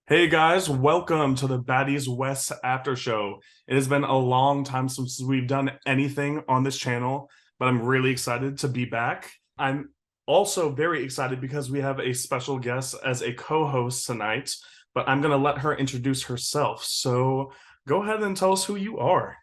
Hey guys, welcome to the Baddies West After Show. It has been a long time since we've done anything on this channel, but I'm really excited to be back. I'm also very excited because we have a special guest as a co-host tonight, but I'm going to let her introduce herself. So go ahead and tell us who you are.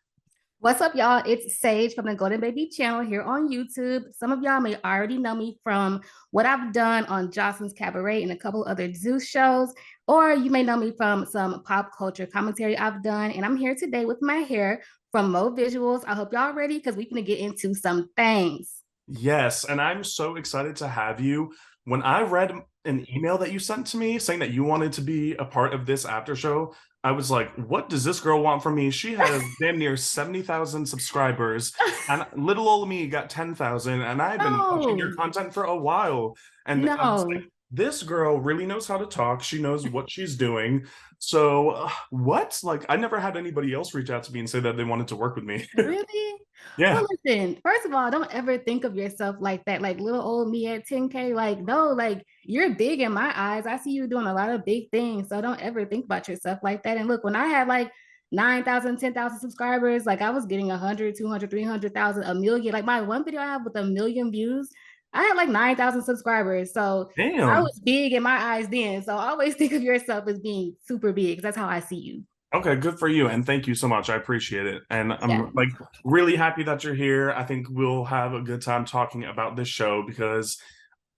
What's up, y'all? It's Sage from the GoldenBaby channel here on YouTube. Some of y'all may already know me from what I've done on Jocelyn's Cabaret and a couple other Zeus shows, or you may know me from some pop culture commentary I've done. And I'm here today with Maher from Mo Visuals. I hope y'all ready because we're going to get into some things. Yes, and I'm so excited to have you. When I read an email that you sent to me saying that you wanted to be a part of this after show, I was like, what does this girl want from me? She has damn near 70,000 subscribers, and little old me got 10,000, and I've been watching your No, content for a while. And I was like, no. this girl really knows how to talk. She knows what she's doing. So, what? Like, I never had anybody else reach out to me and say that they wanted to work with me. Really? Yeah. Well, listen, first of all, don't ever think of yourself like that, like little old me at 10K. Like, no, like you're big in my eyes. I see you doing a lot of big things. So don't ever think about yourself like that. And look, when I had like 9,000, 10,000 subscribers, like I was getting 100, 200, 300,000, a million. Like my one video I have with a million views, I had like 9,000 subscribers. So I Damn. was big in my eyes then. So always think of yourself as being super big because that's how I see you. Okay, good for you. And thank you so much. I appreciate it. And Yeah. I'm like really happy that you're here. I think we'll have a good time talking about this show because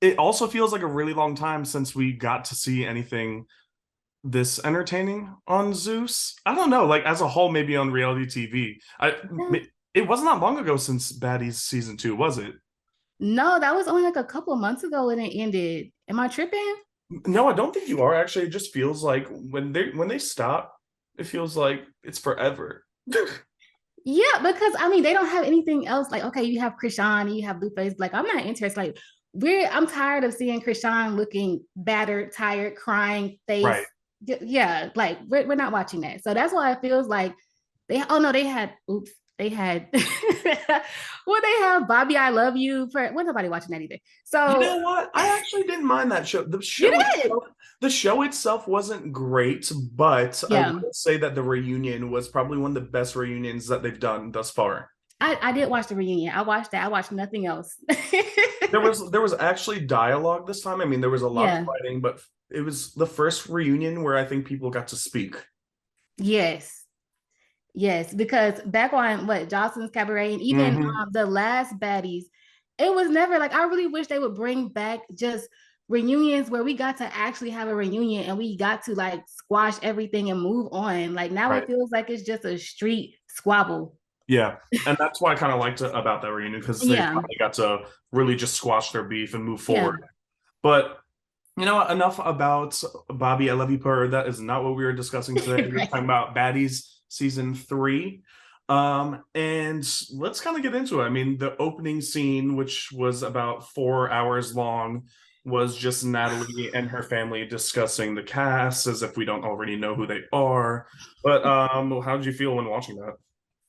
it also feels like a really long time since we got to see anything this entertaining on Zeus. I don't know, like as a whole, maybe on reality TV. It wasn't that long ago since Baddies season 2, was it? No, that was only like a couple of months ago and it ended. Am I tripping? No, I don't think you are actually. It just feels like when they stop, it feels like it's forever. Yeah, because I mean they don't have anything else. Like, okay, you have Chrisean, you have Blueface. Like, I'm not interested. Like, I'm tired of seeing Chrisean looking battered, tired, crying face. Right. Yeah, like we're not watching that. So that's why it feels like oh no, they had they had well, they have Bobby, I love you for nobody watching that either. You So know what? I actually didn't mind that show. you did. The show itself wasn't great, but I Yeah. will say that the reunion was probably one of the best reunions that they've done thus far. I did watch the reunion. I watched that. I watched nothing else. There was actually dialogue this time. I mean, there was a lot of Yeah. fighting, but it was the first reunion where I think people got to speak. Yes. Yes. Because back on what Jocelyn's Cabaret and even Hmm. the last baddies, it was never like I really wish they would bring back just reunions where we got to actually have a reunion and we got to like squash everything and move on. Like now it Right. feels like it's just a street squabble. Yeah. And that's why I kind of liked it about that reunion because they Yeah. finally got to really just squash their beef and move Yeah. forward. But you know what? Enough about Bobby, I Love You, Per. That is not what we were discussing today. We're Right. talking about Baddies season 3. And let's kind of get into it. I mean, the opening scene, which was about 4 hours long, was just Natalie and her family discussing the cast as if we don't already know who they are. But how did you feel when watching that?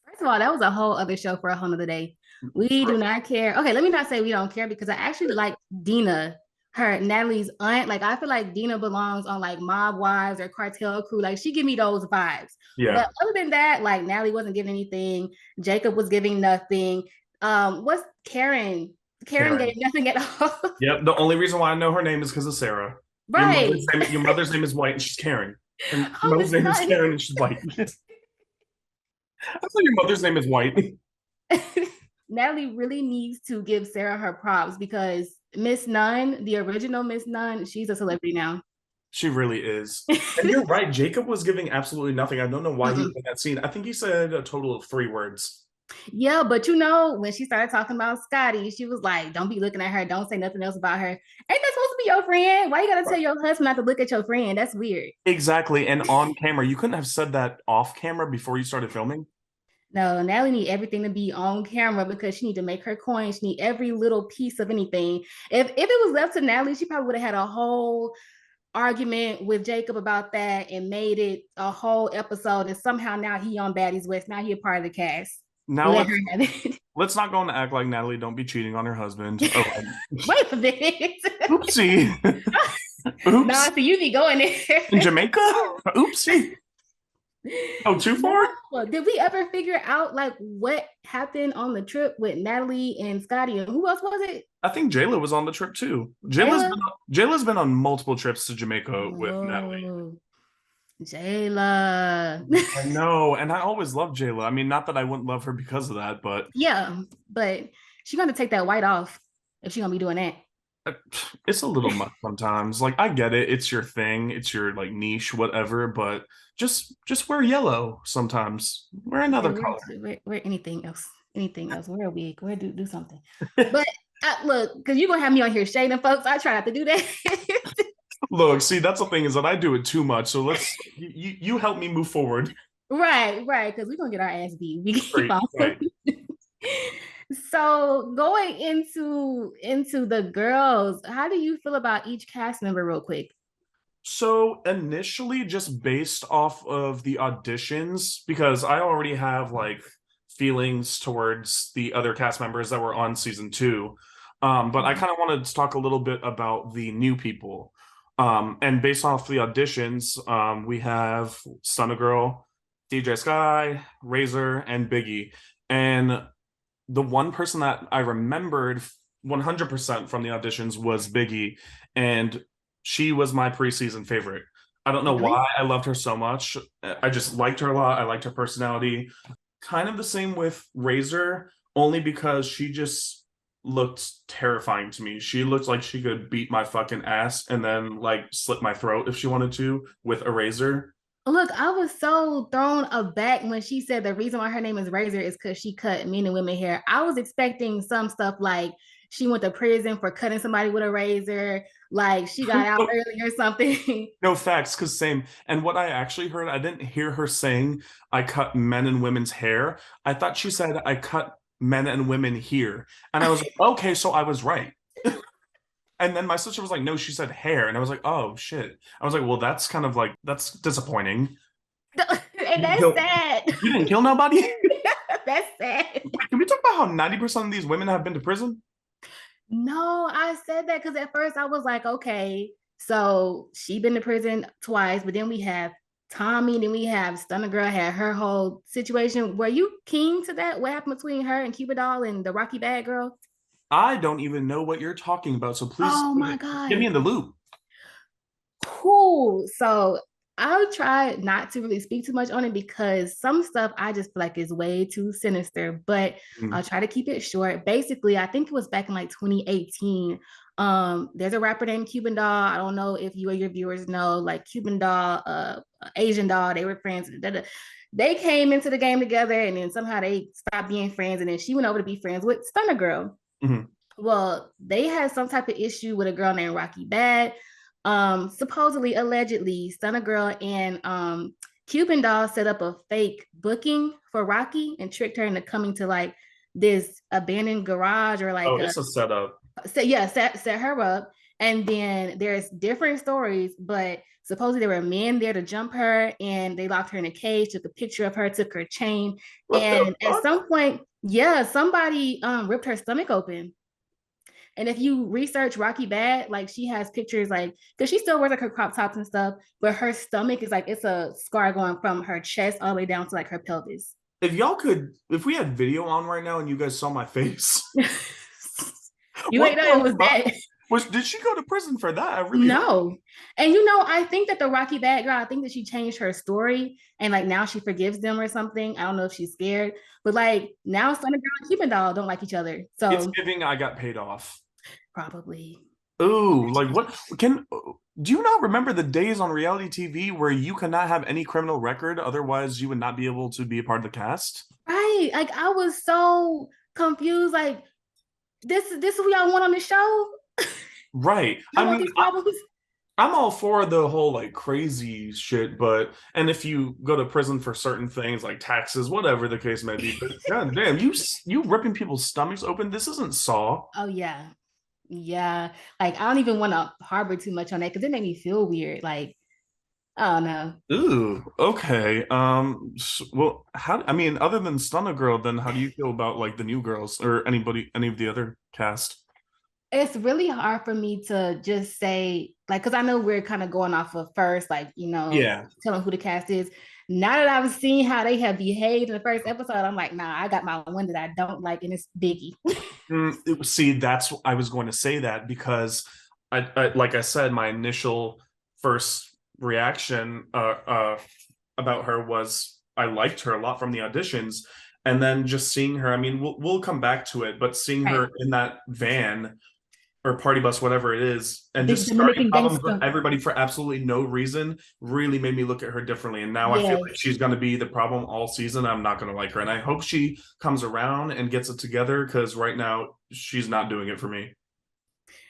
First of all, that was a whole other show for a whole other day. We do not care. Okay, let me not say we don't care because I actually like Dina, her Natalie's aunt. Like I feel like Dina belongs on like Mob Wives or Cartel Crew. Like she give me those vibes. Yeah. But other than that, like Natalie wasn't giving anything. Jacob was giving nothing. What's Karen? Karen gave Karen. nothing at all. Yep. The only reason why I know her name is because of Sarah. Right. Your mother's name is White and she's Karen. And Oh, Mo's it's name is not. Karen and she's White. I thought your mother's name is White. Natalie really needs to give Sarah her props because Miss Nunn, the original Miss Nunn, she's a celebrity now. She really is. And you're right. Jacob was giving absolutely nothing. I don't know why he was in that scene. I think he said a total of 3 words. Yeah, but you know, when she started talking about Scotty, she was like, don't be looking at her. Don't say nothing else about her. Ain't that supposed to be your friend? Why you gotta tell your husband not to look at your friend? That's weird. Exactly. And on camera, you couldn't have said that off camera before you started filming. No, Natalie need everything to be on camera because she need to make her coin. She need every little piece of anything. If it was left to Natalie, she probably would have had a whole argument with Jacob about that and made it a whole episode. And somehow now he on Baddies West. Now he a part of the cast. Now Let her have it. let's not go on to act like Natalie don't be cheating on her husband. Oh, Wait a minute. oopsie. Oops. Nah, so you be going In there. Jamaica? Oopsie. Oh, too far? No. Did we ever figure out like what happened on the trip with Natalie and Scotty and who else was it? I think Jayla was on the trip too. Jayla? Jayla's been on multiple trips to Jamaica with Natalie. Oh, Jayla. I know, and I always loved Jayla. I mean, not that I wouldn't love her because of that, but Yeah, but she gonna take that white off if she gonna be doing that. uh, it's a little much sometimes. Like I get it, it's your thing, it's your like niche, whatever, but just wear yellow sometimes. Wear Yeah, another we're, color. we're anything else. Anything else. Wear a wig. Wear do something. But look, because you're gonna have me on here shading folks. I try not to do that. Look, see, that's the thing is that I do it too much. So you help me move forward. Right, because we're gonna get our ass beat. We keep Right, on. right. So going into the girls, how do you feel about each cast member, real quick? So initially, just based off of the auditions, because I already have like feelings towards the other cast members that were on season two. But I kind of wanted to talk a little bit about the new people. And based off the auditions, we have Stunna Girl, DJ Sky, Razor, and Biggie. And the one person that I remembered 100% from the auditions was Biggie, and she was my preseason favorite. I don't know Really? why I loved her so much. I just liked her a lot. I liked her personality. Kind of the same with Razor, only because she just looked terrifying to me. She looked like she could beat my fucking ass and then like slit my throat if she wanted to with a razor. Look, I was so thrown aback when she said the reason why her name is Razor is because she cut men and women hair. I was expecting some stuff like she went to prison for cutting somebody with a razor, like she got out early or something. No facts, because same. And what I actually heard, I didn't hear her saying I cut men and women's hair. I thought she said I cut men and women here. And I was like, okay, so I was right. And then my sister was like, no, she said hair. And I was like, oh shit. I was like, well, that's kind of like that's disappointing. And that's sad. You didn't kill nobody? That's sad. Can we talk about how 90% of these women have been to prison? No, I said that because at first I was like, okay, so she been to prison twice, but then we have Tommie, then we have Stunna Girl had her whole situation. Were you keen to that? What happened between her and Cuba Doll and the Rocky Bad Girl? I don't even know what you're talking about. So please Oh my get me God. in the loop. Cool. So I'll try not to really speak too much on it because some stuff I just feel like is way too sinister, but Mm. I'll try to keep it short. Basically, I think it was back in like 2018. There's a rapper named Cuban Doll. I don't know if you or your viewers know, like Cuban Doll, Asian Doll, they were friends. They came into the game together and then somehow they stopped being friends. And then she went over to be friends with Stunner Girl. Mhm. Well, they had some type of issue with a girl named Rocky Bad. Supposedly, allegedly, Stunna Girl and Cuban Doll set up a fake booking for Rocky and tricked her into coming to like this abandoned garage or like Oh, it's a setup. set her up. And then there's different stories, but supposedly there were men there to jump her and they locked her in a cage, took a picture of her, took her chain. What the And at fuck? some point, yeah, somebody ripped her stomach open. And if you research Rocky Bad, like she has pictures like because she still wears like her crop tops and stuff, but her stomach is like it's a scar going from her chest all the way down to like her pelvis. If y'all could, if we had video on right now and you guys saw my face, You what ain't know it the was fuck? that. Did she go to prison for that? I really hope. No. And you know, I think that the Rocky Bad girl, I think that she changed her story and like now she forgives them or something. I don't know if she's scared, but like now Stunna Girl and Cuban Doll don't like each other. It's So giving I got paid off. probably. Ooh, like what can do you not remember the days on reality TV where you could not have any criminal record, otherwise you would not be able to be a part of the cast? Right. Like I was so confused. Like this is what y'all want on the show? Right. Y'all want these problems? I'm all for the whole like crazy shit, but and if you go to prison for certain things like taxes, whatever the case may be, but god damn, you ripping people's stomachs open. This isn't Saw. Oh yeah. Yeah. Like I don't even want to harbor too much on that because it made me feel weird. Like, I don't know. Ooh, okay. Well, how? I mean, other than Stunna Girl, then how do you feel about like the new girls or anybody, any of the other cast? It's really hard for me to just say, like, because I know we're kind of going off of first, like, Yeah. telling who the cast is. Now that I've seen how they have behaved in the first episode, I'm like, nah, I got my one that I don't like, and it's Biggie. See, that's I was going to say that because like I said, my initial first reaction about her was I liked her a lot from the auditions, and then just seeing her. I mean, we'll come back to it, but seeing Right. her in that van or party bus, whatever it is, and Big just starting Dominican problems with gangster. everybody for absolutely no reason really made me look at her differently. And now I feel like Yes. she's going to be the problem all season. I'm not going to like her. And I hope she comes around and gets it together because right now she's not doing it for me.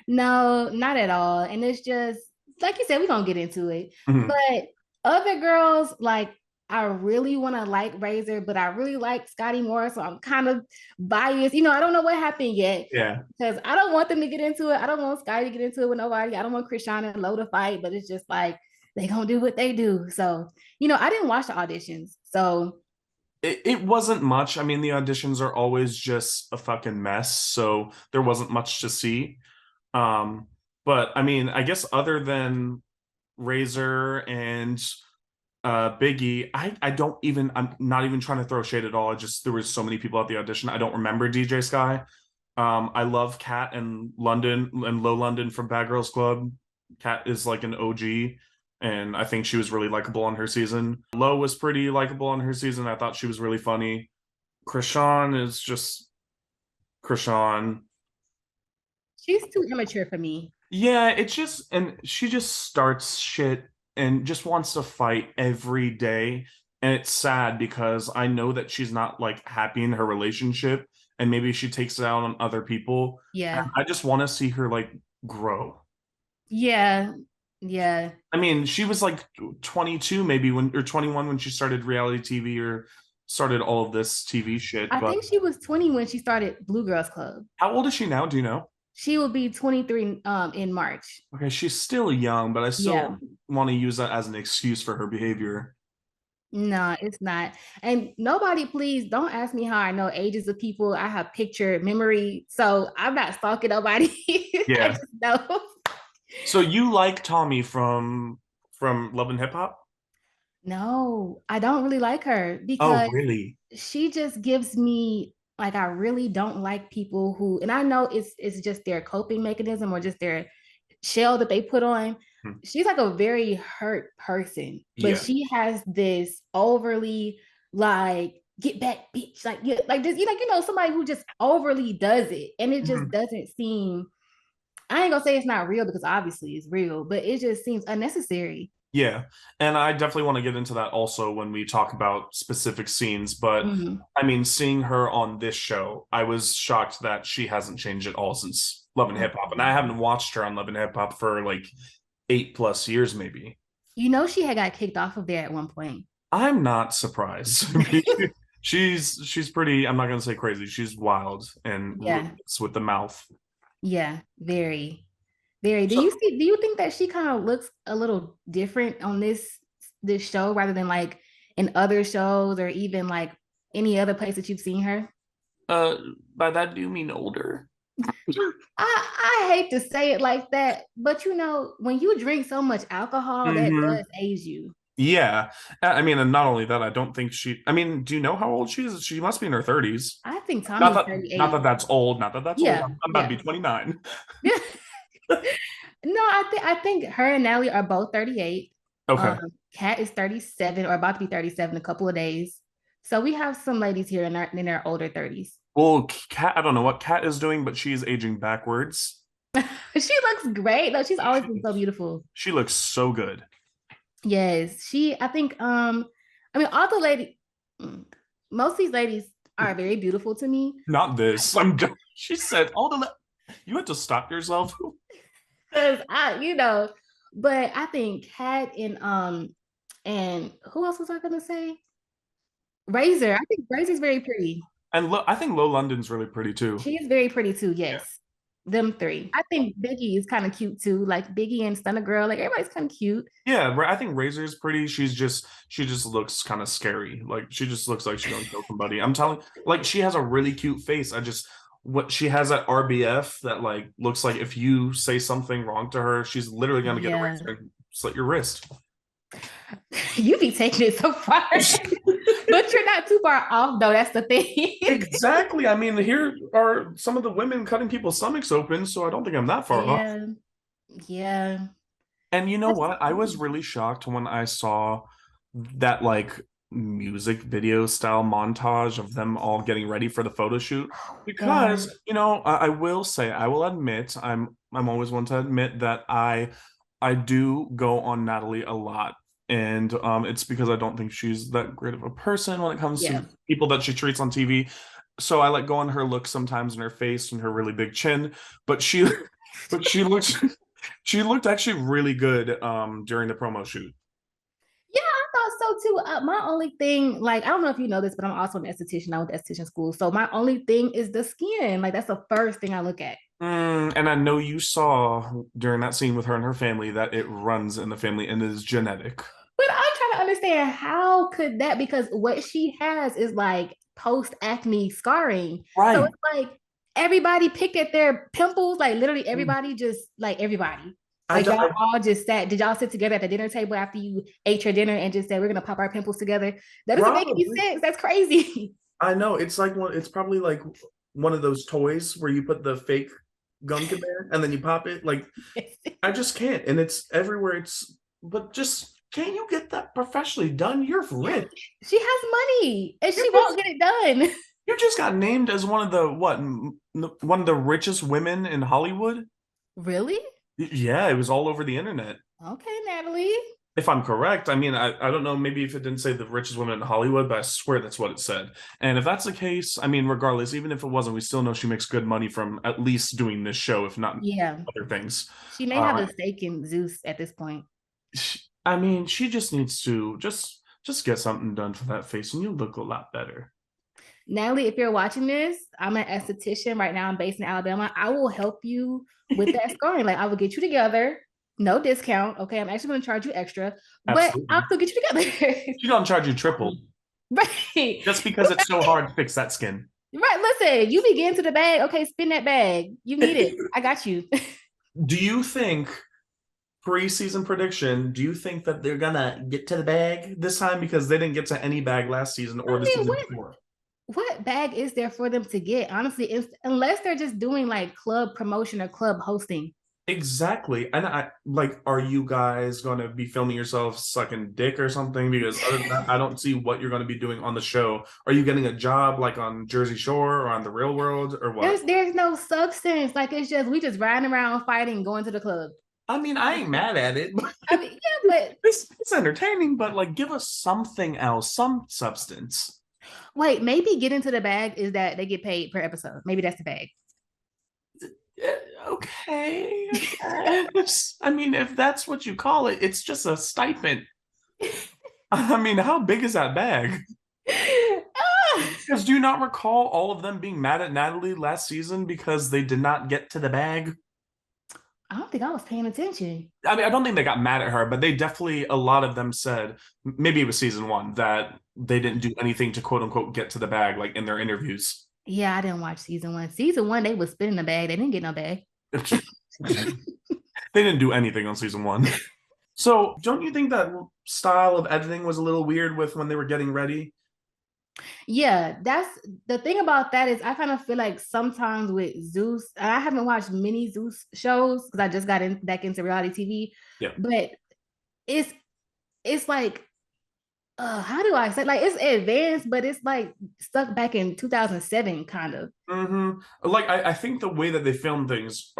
No, not at all. And it's just like you said, we're gonna get into it. Mhm. But other girls, like I really want to like Razor, but I really like Scotty Moore, so I'm kind of biased. I don't know what happened yet Yeah. because I don't want them to get into it. I don't want Scotty to get into it with nobody. I don't want Chrisean and Lo to fight, but it's just like they gonna do what they do. So, I didn't watch the auditions. So It wasn't much. I mean, the auditions are always just a fucking mess. So there wasn't much to see. Um, but I mean, I guess other than Razor and Biggie, I don't even I'm not even trying to throw shade at all. I just there was so many people at the audition. I don't remember DJ Sky. I love Kat and London and Low London from Bad Girls Club. Kat is like an OG, and I think she was really likable on her season. Low was pretty likable on her season. I thought she was really funny. Chrisean is just Chrisean. she's too immature for me. Yeah, it's just and she just starts shit and just wants to fight every day. And it's sad because I know that she's not like happy in her relationship and maybe she takes it out on other people. And Yeah. I just want to see her like grow. Yeah. Yeah. I mean, she was like 22 maybe when or 21 when she started reality TV or started all of this TV shit, I but think she was 20 when she started Blue Girls Club. how old is she now? Do you know? She will be 23 in March. Okay, she's still young, but I Yeah. still want to use that as an excuse for her behavior. No, it's not. And nobody, please don't ask me how I know ages of people. I have picture memory. So I'm not stalking nobody. I Yeah. just know. So you like Tommie from Love and Hip Hop? No, I don't really like her Oh, because really? she just gives me like I really don't like people who, and I know it's just their coping mechanism or just their shell that they put on. Hmm. She's like a very hurt person, but Yeah. she has this overly like get back bitch like yeah, like this somebody who just overly does it and it just Mhm. doesn't seem. I ain't gonna say it's not real because obviously it's real, but it just seems unnecessary. Yeah. And I definitely want to get into that also when we talk about specific scenes. But Mhm. I mean, seeing her on this show, I was shocked that she hasn't changed at all since Love and Hip Hop. And I haven't watched her on Love and Hip Hop for like 8+ years, maybe. She had got kicked off of there at one point. I'm not surprised. She's pretty, I'm not gonna say crazy. She's wild and Yeah, ruthless with the mouth. yeah, very, very. Do So you see? Do you think that she kind of looks a little different on this show rather than like in other shows or even like any other place that you've seen her? uh by that do you mean older? I hate to say it like that, but when you drink so much alcohol, that Hmm. does age you. Yeah. I mean, and not only that, I don't think I mean, do you know how old she is? She must be in her 30s. I think Not Tommie's that not 38. that that's old, not that that's old. Yeah, I'm about to yeah. be 29. No, I think her and Natalie are both 38. Um, Okay. Kat is 37 or about to be 37 in a couple of days. So we have some ladies here in their older 30s. Well, Kat, I don't know what Kat is doing, but she's aging backwards. She looks great. No, she's always She been so looks, beautiful. she looks so good. Yes, I think I mean all the lady mm, most of these ladies are very beautiful to me. Not this. She said all you have to stop yourself. Because but I think Kat and who else was I gonna say? Razor. I think Razor's very pretty. And I think Low London's really pretty too. She is very pretty too, Yeah. yes. Them three. I think Biggie is kind of cute too. Like Biggie and Stunna Girl, like everybody's kind of cute. Yeah, I think Razor's pretty. She just looks kind of scary. Like she just looks like she's gonna kill somebody. I'm telling like she has a really cute face. I just what she has at RBF that like looks like if you say something wrong to her, she's literally gonna get a Yeah. razor and slit your wrist. You be taking it so far. But you're not too far off though. That's the thing. Exactly. I mean, here are some of the women cutting people's stomachs open, so I don't think I'm that far off. Yeah. Yeah. And you know That's what? I was really shocked when I saw that like music video style montage of them all getting ready for the photo shoot. God. Because, I will say, I will admit, I'm always one to admit that I do go on Natalie a lot. And it's because I don't think she's that great of a person when it comes Yeah. to people that she treats on TV. So I let go on her look sometimes in her face and her really big chin. But she but she looked actually really good during the promo shoot. Yeah, I thought so too. My only thing, like, I don't know if you know this, but I'm also an esthetician. I went to esthetician school. So my only thing is the skin. Like, that's the first thing I look at. And I know you saw during that scene with her and her family that it runs in the family and is genetic. But I'm trying to understand how could that, because what she has is like post acne scarring. So Right. it's like everybody picked at their pimples, like literally everybody, just like everybody. I, Like do- y'all I all just sat. Did y'all sit together at the dinner table after you ate your dinner and just said we're gonna pop our pimples together? That doesn't make any probably. sense. That's crazy. I know it's like it's probably like one of those toys where you put the fake gunk in there and then you pop it. Like I just can't, and it's everywhere. But just can't you get that professionally done? You're Yeah, rich. she has money and You she just, won't get it done. you just got named as one of the one of the richest women in Hollywood. Really? Yeah, it was all over the internet. Okay, Natalie. If I'm correct, I mean, I don't know, maybe if it didn't say the richest woman in Hollywood, but I swear that's what it said. And if that's the case, I mean, regardless, even if it wasn't, we still know she makes good money from at least doing this show, if not Yeah. other things. She may have Uh, a stake in Zeus at this point. I mean, she just needs to just get something done for that face, and you'll look a lot better. Natalie, if you're watching this, I'm an esthetician right now. I'm based in Alabama. I will help you with that scarring. Like I will get you together. No discount. Okay. I'm actually going to charge you extra, but I'll Absolutely. still get you together. She don't charge you triple Right. just because it's so hard to fix that skin. Right. Listen, you begin to the bag. Okay, spin that bag. You need it. I got you. Do you think preseason prediction, do you think that they're gonna get to the bag this time because they didn't get to any bag last season or I the mean, season before? what bag is there for them to get? Honestly, unless they're just doing like club promotion or club hosting. Exactly. And I like, are you guys going to be filming yourself sucking dick or something? Because other than that, I don't see what you're going to be doing on the show. Are you getting a job like on Jersey Shore or on the Real World or what? There's no substance. Like it's just we just riding around fighting, going to the club. I mean, I ain't mad at it. But I mean, yeah, but it's entertaining, but like give us something else, some substance. wait, maybe getting to the bag is that they get paid per episode. Maybe that's the bag. Okay. I mean, if that's what you call it, it's just a stipend. I mean, how big is that bag? Because do you not recall all of them being mad at Natalie last season because they did not get to the bag? I don't think I was paying attention. I mean, I don't think they got mad at her, but they definitely, a lot of them said, maybe it was season one, that they didn't do anything to quote unquote get to the bag, like in their interviews. Yeah, I didn't watch season one. Season one, they was spinning the bag. They didn't get no bag. They didn't do anything on season one. So, don't you think that style of editing was a little weird with when they were getting ready? Yeah, that's the thing about that is I kind of feel like sometimes with Zeus, and I haven't watched many Zeus shows because I just got back into reality TV, Yeah. but it's it's like how do I say, like it's advanced, but it's like stuck back in 2007 kind of. Like, I think the way that they film things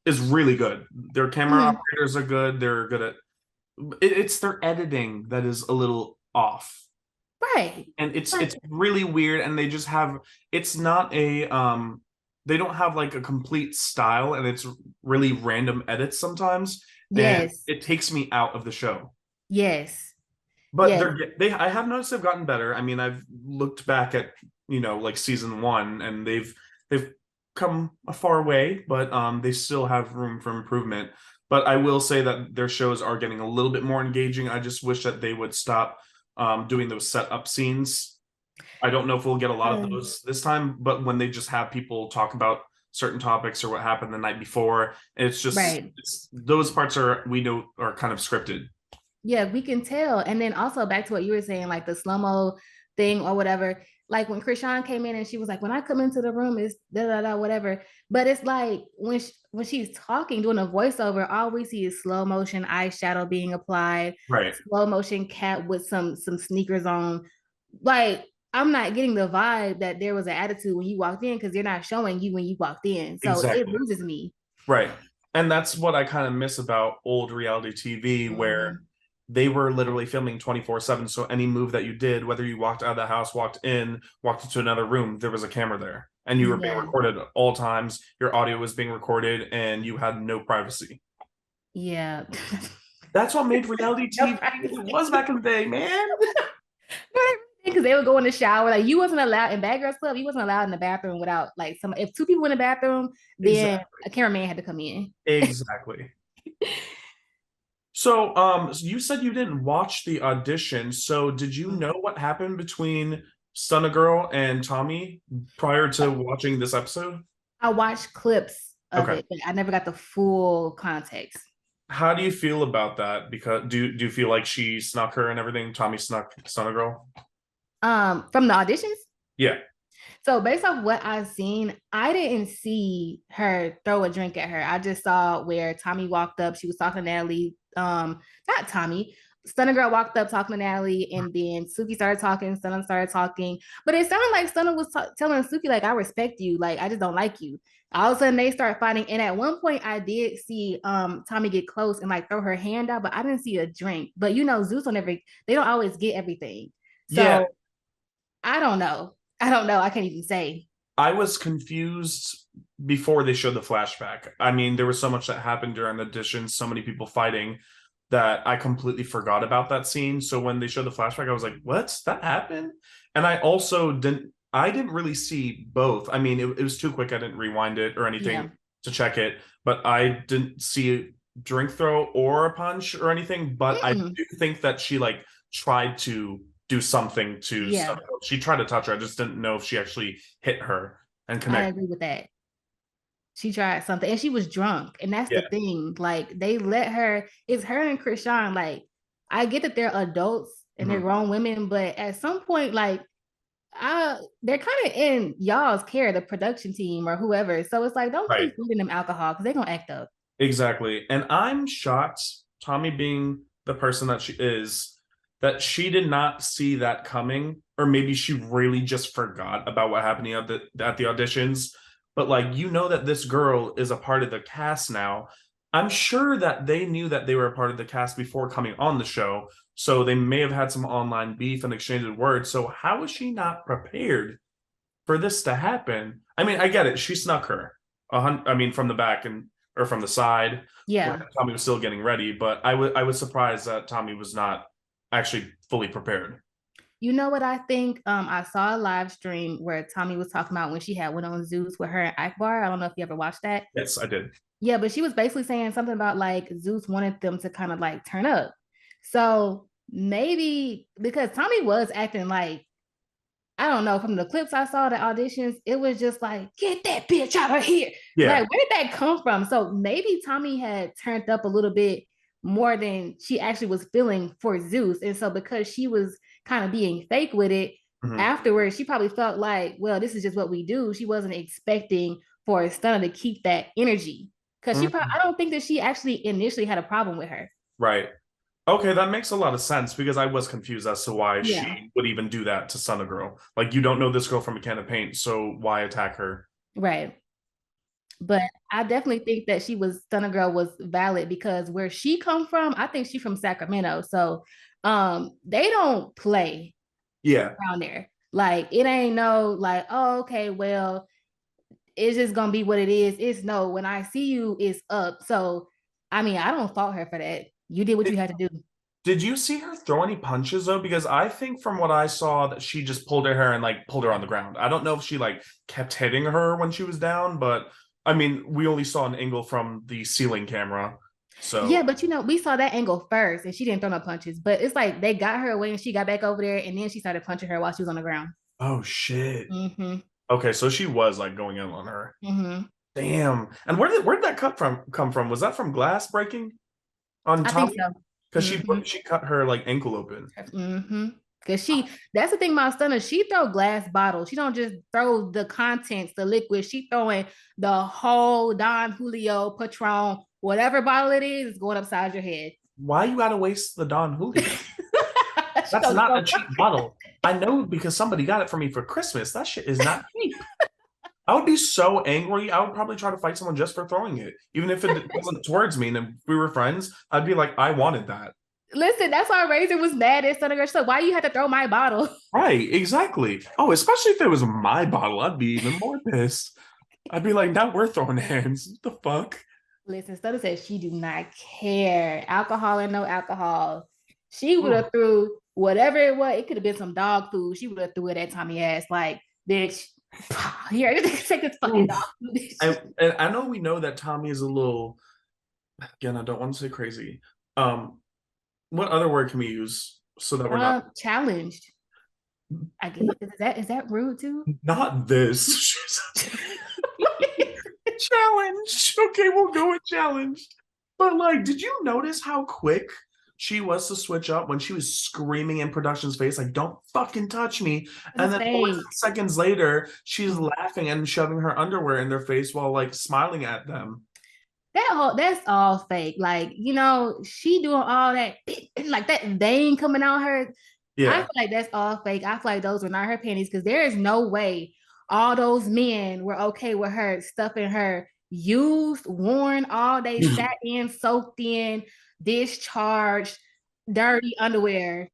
is really good. Their camera Mhm. operators are good. They're good at it's their editing that is a little off. Right. And it's Right. really weird, and they just have it's not a they don't have like a complete style, and it's really random edits sometimes, and Yes. it takes me out of the show. Yes. But Yes. they I have noticed they've gotten better. I mean, I've looked back at, like season one, and they've come a far way, but they still have room for improvement. But I will say that their shows are getting a little bit more engaging. I just wish that they would stop doing those setup scenes. I don't know if we'll get a lot of Uh, those this time, but when they just have people talk about certain topics or what happened the night before, right. those parts are we know are kind of scripted. Yeah, we can tell. And then also back to what you were saying, like the slow-mo thing or whatever. Like when Chrisean came in and she was like, when I come into the room, it's da da da whatever. But it's like when she's talking, doing a voiceover, all we see is slow motion eyeshadow being applied, Right. slow motion cat with some sneakers on. Like I'm not getting the vibe that there was an attitude when you walked in because they're not showing you when you walked in. So it Exactly. loses me. Right. And that's what I kind of miss about old reality TV, where Mhm. they were literally filming 24/7. So any move that you did, whether you walked out of the house, walked in, walked into another room, there was a camera there. And you were being Yeah. recorded at all times. Your audio was being recorded and you had no privacy. Yeah. That's what made reality No TV privacy. what it was back in the day, man. Because they would go in the shower. Like you wasn't allowed in Bad Girls Club, you wasn't allowed in the bathroom without like some if two people in the bathroom, then Exactly. a cameraman had to come in. Exactly. So, so you said you didn't watch the audition. So, did you know what happened between Stunna Girl and Tommie prior to watching this episode? I watched clips of Okay. it, but I never got the full context. How do you feel about that? Because do you feel like she snuck her and everything? Tommie snuck Stunna Girl? From the auditions. Yeah. So based off what I've seen, I didn't see her throw a drink at her. I just saw where Tommie walked up. She was talking to Natalie. Not Tommie. Stunna Girl walked up talking to Natalie, and then Suki started talking. Stunna started talking, but it sounded like Stunna was telling Suki like, "I respect you. Like, I just don't like you." All of a sudden, they start fighting, and at one point, I did see Tommie get close and like throw her hand out, but I didn't see a drink. But you know, Zeus on every they don't always get everything, Yeah. so I don't know. I don't know. I can't even say. I was confused before they showed the flashback. I mean, there was so much that happened during the audition, so many people fighting that I completely forgot about that scene. So when they showed the flashback, I was like, "What? That happened?" And I didn't really see both. I mean, it was too quick. I didn't rewind it or Yeah. anything to check it, but I didn't see a drink throw or a punch or anything. But I Mm-mm. do think that she like tried to do something to Yeah, someone. She tried to touch her. I just didn't know if she actually hit her and I connect. agree with that. She tried something and she was drunk. And that's the Yeah. thing. Like they let her, it's her and Chrisean. Like, I get that they're adults and they're Mhm. grown women, but at some point, like, they're kind of in y'all's care, the production team or whoever. So it's like, don't Right. keep feeding them alcohol because they're gonna act up. Exactly. And I'm shocked, Tommie being the person that she is, that she did not see that coming, or maybe she really just forgot about what happened at the auditions. But like you know that this girl is a part of the cast now. I'm sure that they knew that they were a part of the cast before coming on the show. So they may have had some online beef and exchanged words. So how is she not prepared for this to happen? I mean, I get it. She snuck her. I mean, from the back and or from the side when Yeah. Tommie was still getting ready. But I was surprised that Tommie was not actually fully prepared. You know what I think? I saw a live stream where Tommie was talking about when she had went on Zeus with her and Akbar. I don't know if you ever watched that. Yes, I did. Yeah, but she was basically saying something about like Zeus wanted them to kind of like turn up. So maybe because Tommie was acting like, I don't know, from the clips I saw, the auditions, it was just like, get that bitch out of here. Yeah. Like, where did that come from? So maybe Tommie had turned up a little bit more than she actually was feeling for Zeus. And so because she was kind of being fake with it, Mhm. afterwards, she probably felt like, well, this is just what we do. She wasn't expecting for Stunna to keep that energy. Because Mhm. I don't think that she actually initially had a problem with her. Right. Okay, that makes a lot of sense because I was confused as to why Yeah. she would even do that to Stunna Girl. Like you don't know this girl from a can of paint, so why attack her? Right. But I definitely think that Stunna Girl was valid because where she come from, I think she's from Sacramento. So they don't play Yeah. around there. Like it ain't no like, oh, okay, well, it's just gonna be what it is. It's no, when I see you, it's up. So I mean, I don't fault her for that. You did what you had to do. Did you see her throw any punches though? Because I think from what I saw that she just pulled her hair and like pulled her on the ground. I don't know if she like kept hitting her when she was down, but I mean, we only saw an angle from the ceiling camera. Yeah, So but you know, we saw that angle first and she didn't throw no punches. But it's like they got her away and she got back over there and then she started punching her while she was on the ground. Oh shit. Mm-hmm. Okay, so she was like going in on her. Mm-hmm. Damn. And where did that cut from come from? Was that from glass breaking on I think Tommie? so. Because Mm-hmm. she cut her like ankle open. Mm-hmm. Cause that's the thing about Stunna. She throw glass bottles. She don't just throw the contents, the liquid. She throwing the whole Don Julio Patron, whatever bottle it is going upside your head. Why you gotta waste the Don Julio? She That's goes not a so cheap bottle. I know because somebody got it for me for Christmas. That shit is not cheap. I would be so angry. I would probably try to fight someone just for throwing it, even if it wasn't towards me. And if we were friends, I'd be like, I wanted that. Listen, that's why Razor was mad at Stunna Girl. She's like, why you had to throw my bottle? Right, exactly. Oh, especially if it was my bottle, I'd be even more pissed. I'd be like, now we're throwing hands. What the fuck? Listen, Stunna said she do not care. Alcohol and no alcohol. She would Ooh. have threw whatever it was. It could have been some dog food. She would have threw it at Tommie ass. Like, bitch, here, take this fucking dog Oof. food. Bitch. And I know we know that Tommie is a little, again, I don't want to say crazy. Um, what other word can we use so that we're not Challenged. I guess is that rude too? not this? Challenged. Okay, we'll go with challenged. But like, did you notice how quick she was to switch up when she was screaming in production's face, like, don't fucking touch me. And then seconds later, she's laughing and shoving her underwear in their face while like smiling at them. That's all fake. Like, she doing all that like that vein coming out her. I Yeah. feel like that's all fake. I feel like those were not her panties because there is no way all those men were okay with her stuffing her used, worn, all day sat in, soaked in, discharged, dirty underwear.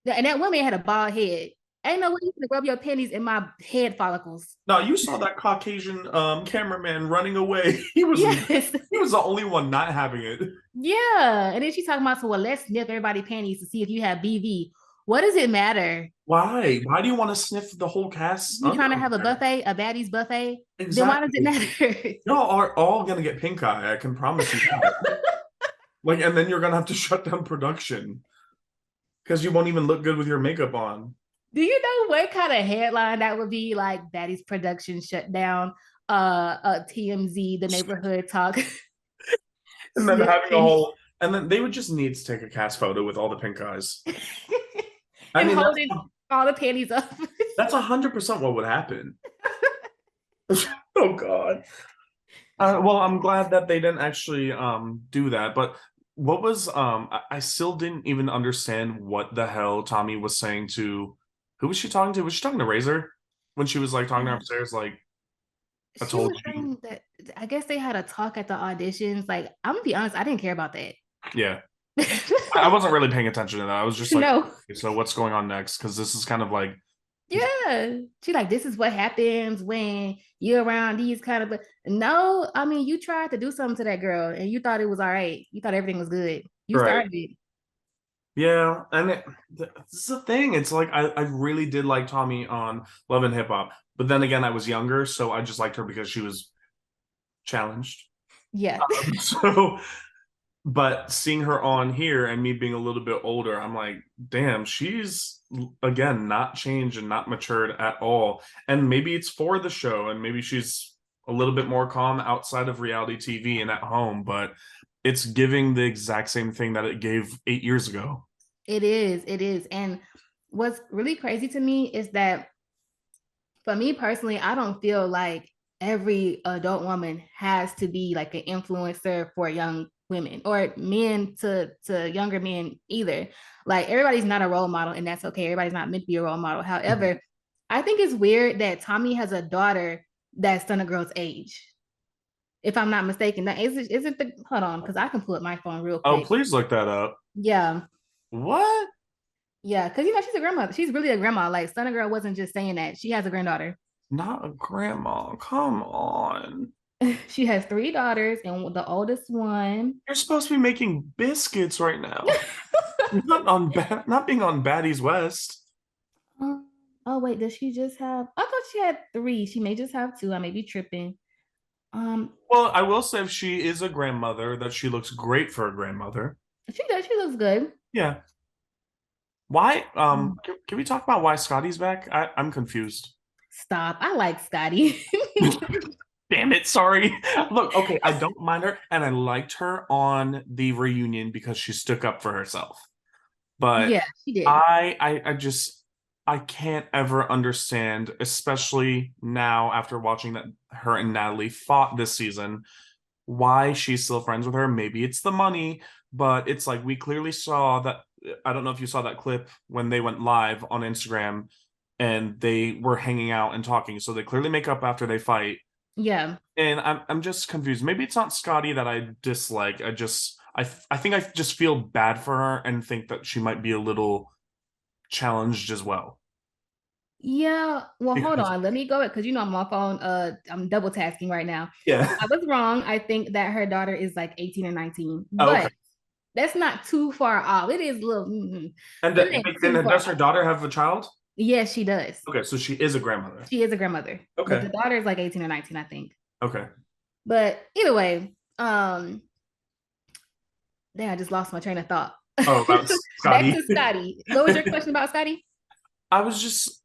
And that woman had a bald head. Ain't no way you can rub your panties in my head follicles. No, you saw that Caucasian cameraman running away. He was Yes. he was the only one not having it. Yeah. And then she's talking about, so well, let's sniff everybody's panties to see if you have BV. What does it matter? Why? Why do you want to sniff the whole cast? You trying to have a buffet, a baddies buffet? Exactly. Then why does it matter? Y'all are all gonna get pink eye. I can promise you that. Like, and then you're gonna have to shut down production because you won't even look good with your makeup on. Do you know what kind of headline that would be? Like Baddies production shut down, TMZ, the neighborhood talk. And then having a whole, and then they would just need to take a cast photo with all the pink eyes. I and mean, holding all the panties up. That's 100% what would happen. Oh God. Well, I'm glad that they didn't actually do that. But what was I still didn't even understand what the hell Tommie was saying to who was she talking to? Was she talking to Razor when she was like talking to her upstairs? Like, I She told was you. saying that I guess they had a talk at the auditions. Like, I'm gonna be honest, I didn't care about that. Yeah. I wasn't really paying attention to that. I was just like, No. okay, so what's going on next? Because this is kind of like, Yeah. She like, this is what happens when you're around these kind of, but no, I mean, you tried to do something to that girl and you thought it was all right. You thought everything was good. You right. started it. Yeah, and this is the thing. It's like I really did like Tommie on Love and Hip Hop, but then again, I was younger, so I just liked her because she was challenged. Yeah. So, but seeing her on here and me being a little bit older, I'm like, damn, she's again not changed and not matured at all. And maybe it's for the show, and maybe she's a little bit more calm outside of reality TV and at home, but it's giving the exact same thing that it gave 8 years ago. It is. It is. And what's really crazy to me is that for me personally, I don't feel like every adult woman has to be like an influencer for young women or men to younger men either. Like everybody's not a role model, and that's okay. Everybody's not meant to be a role model. However, I think it's weird that Tommie has a daughter that's Stunna Girl's age. If I'm not mistaken, that isn't the hold on, because I can pull up my phone real Oh, quick. please look that up. Yeah. What? Yeah, because she's a grandmother. She's really a grandma. Like Stunna Girl wasn't just saying that. She has a granddaughter. Not a grandma. Come on. She has 3 daughters, and the oldest one. You're supposed to be making biscuits right now. Not being on Baddies West. Oh wait, does she just have? I thought she had 3. She may just have 2. I may be tripping. Well, I will say if she is a grandmother, that she looks great for a grandmother. She does. She looks good. Yeah. Why? Can we talk about why Scotty's back? I'm confused. Stop. I like Scotty. Damn it, sorry. Look, okay, I don't mind her, and I liked her on the reunion because she stuck up for herself. But Yeah, she did. I just I can't ever understand, especially now after watching that her and Natalie fought this season, why she's still friends with her. Maybe it's the money, but it's like we clearly saw that. I don't know if you saw that clip when they went live on Instagram and they were hanging out and talking. So they clearly make up after they fight. Yeah. And I'm just confused. Maybe it's not Scotty that I dislike. I think I just feel bad for her and think that she might be a little challenged as well. Yeah. Well, hold Because on. Let me go because I'm on my phone. I'm double tasking right now. yeah. I was wrong. I think that her daughter is like 18 or 19, Oh, okay. but that's not too far off. It is a little, And but it ain't too and far does her off. daughter have a child? Yes, she does. Okay, so she is a grandmother. She is a grandmother, but Okay. the daughter is like 18 or 19, I think. Okay. But either way, then I just lost my train of thought. Oh, about Back Scotty. to Scotty. What was your question about Scotty? I was just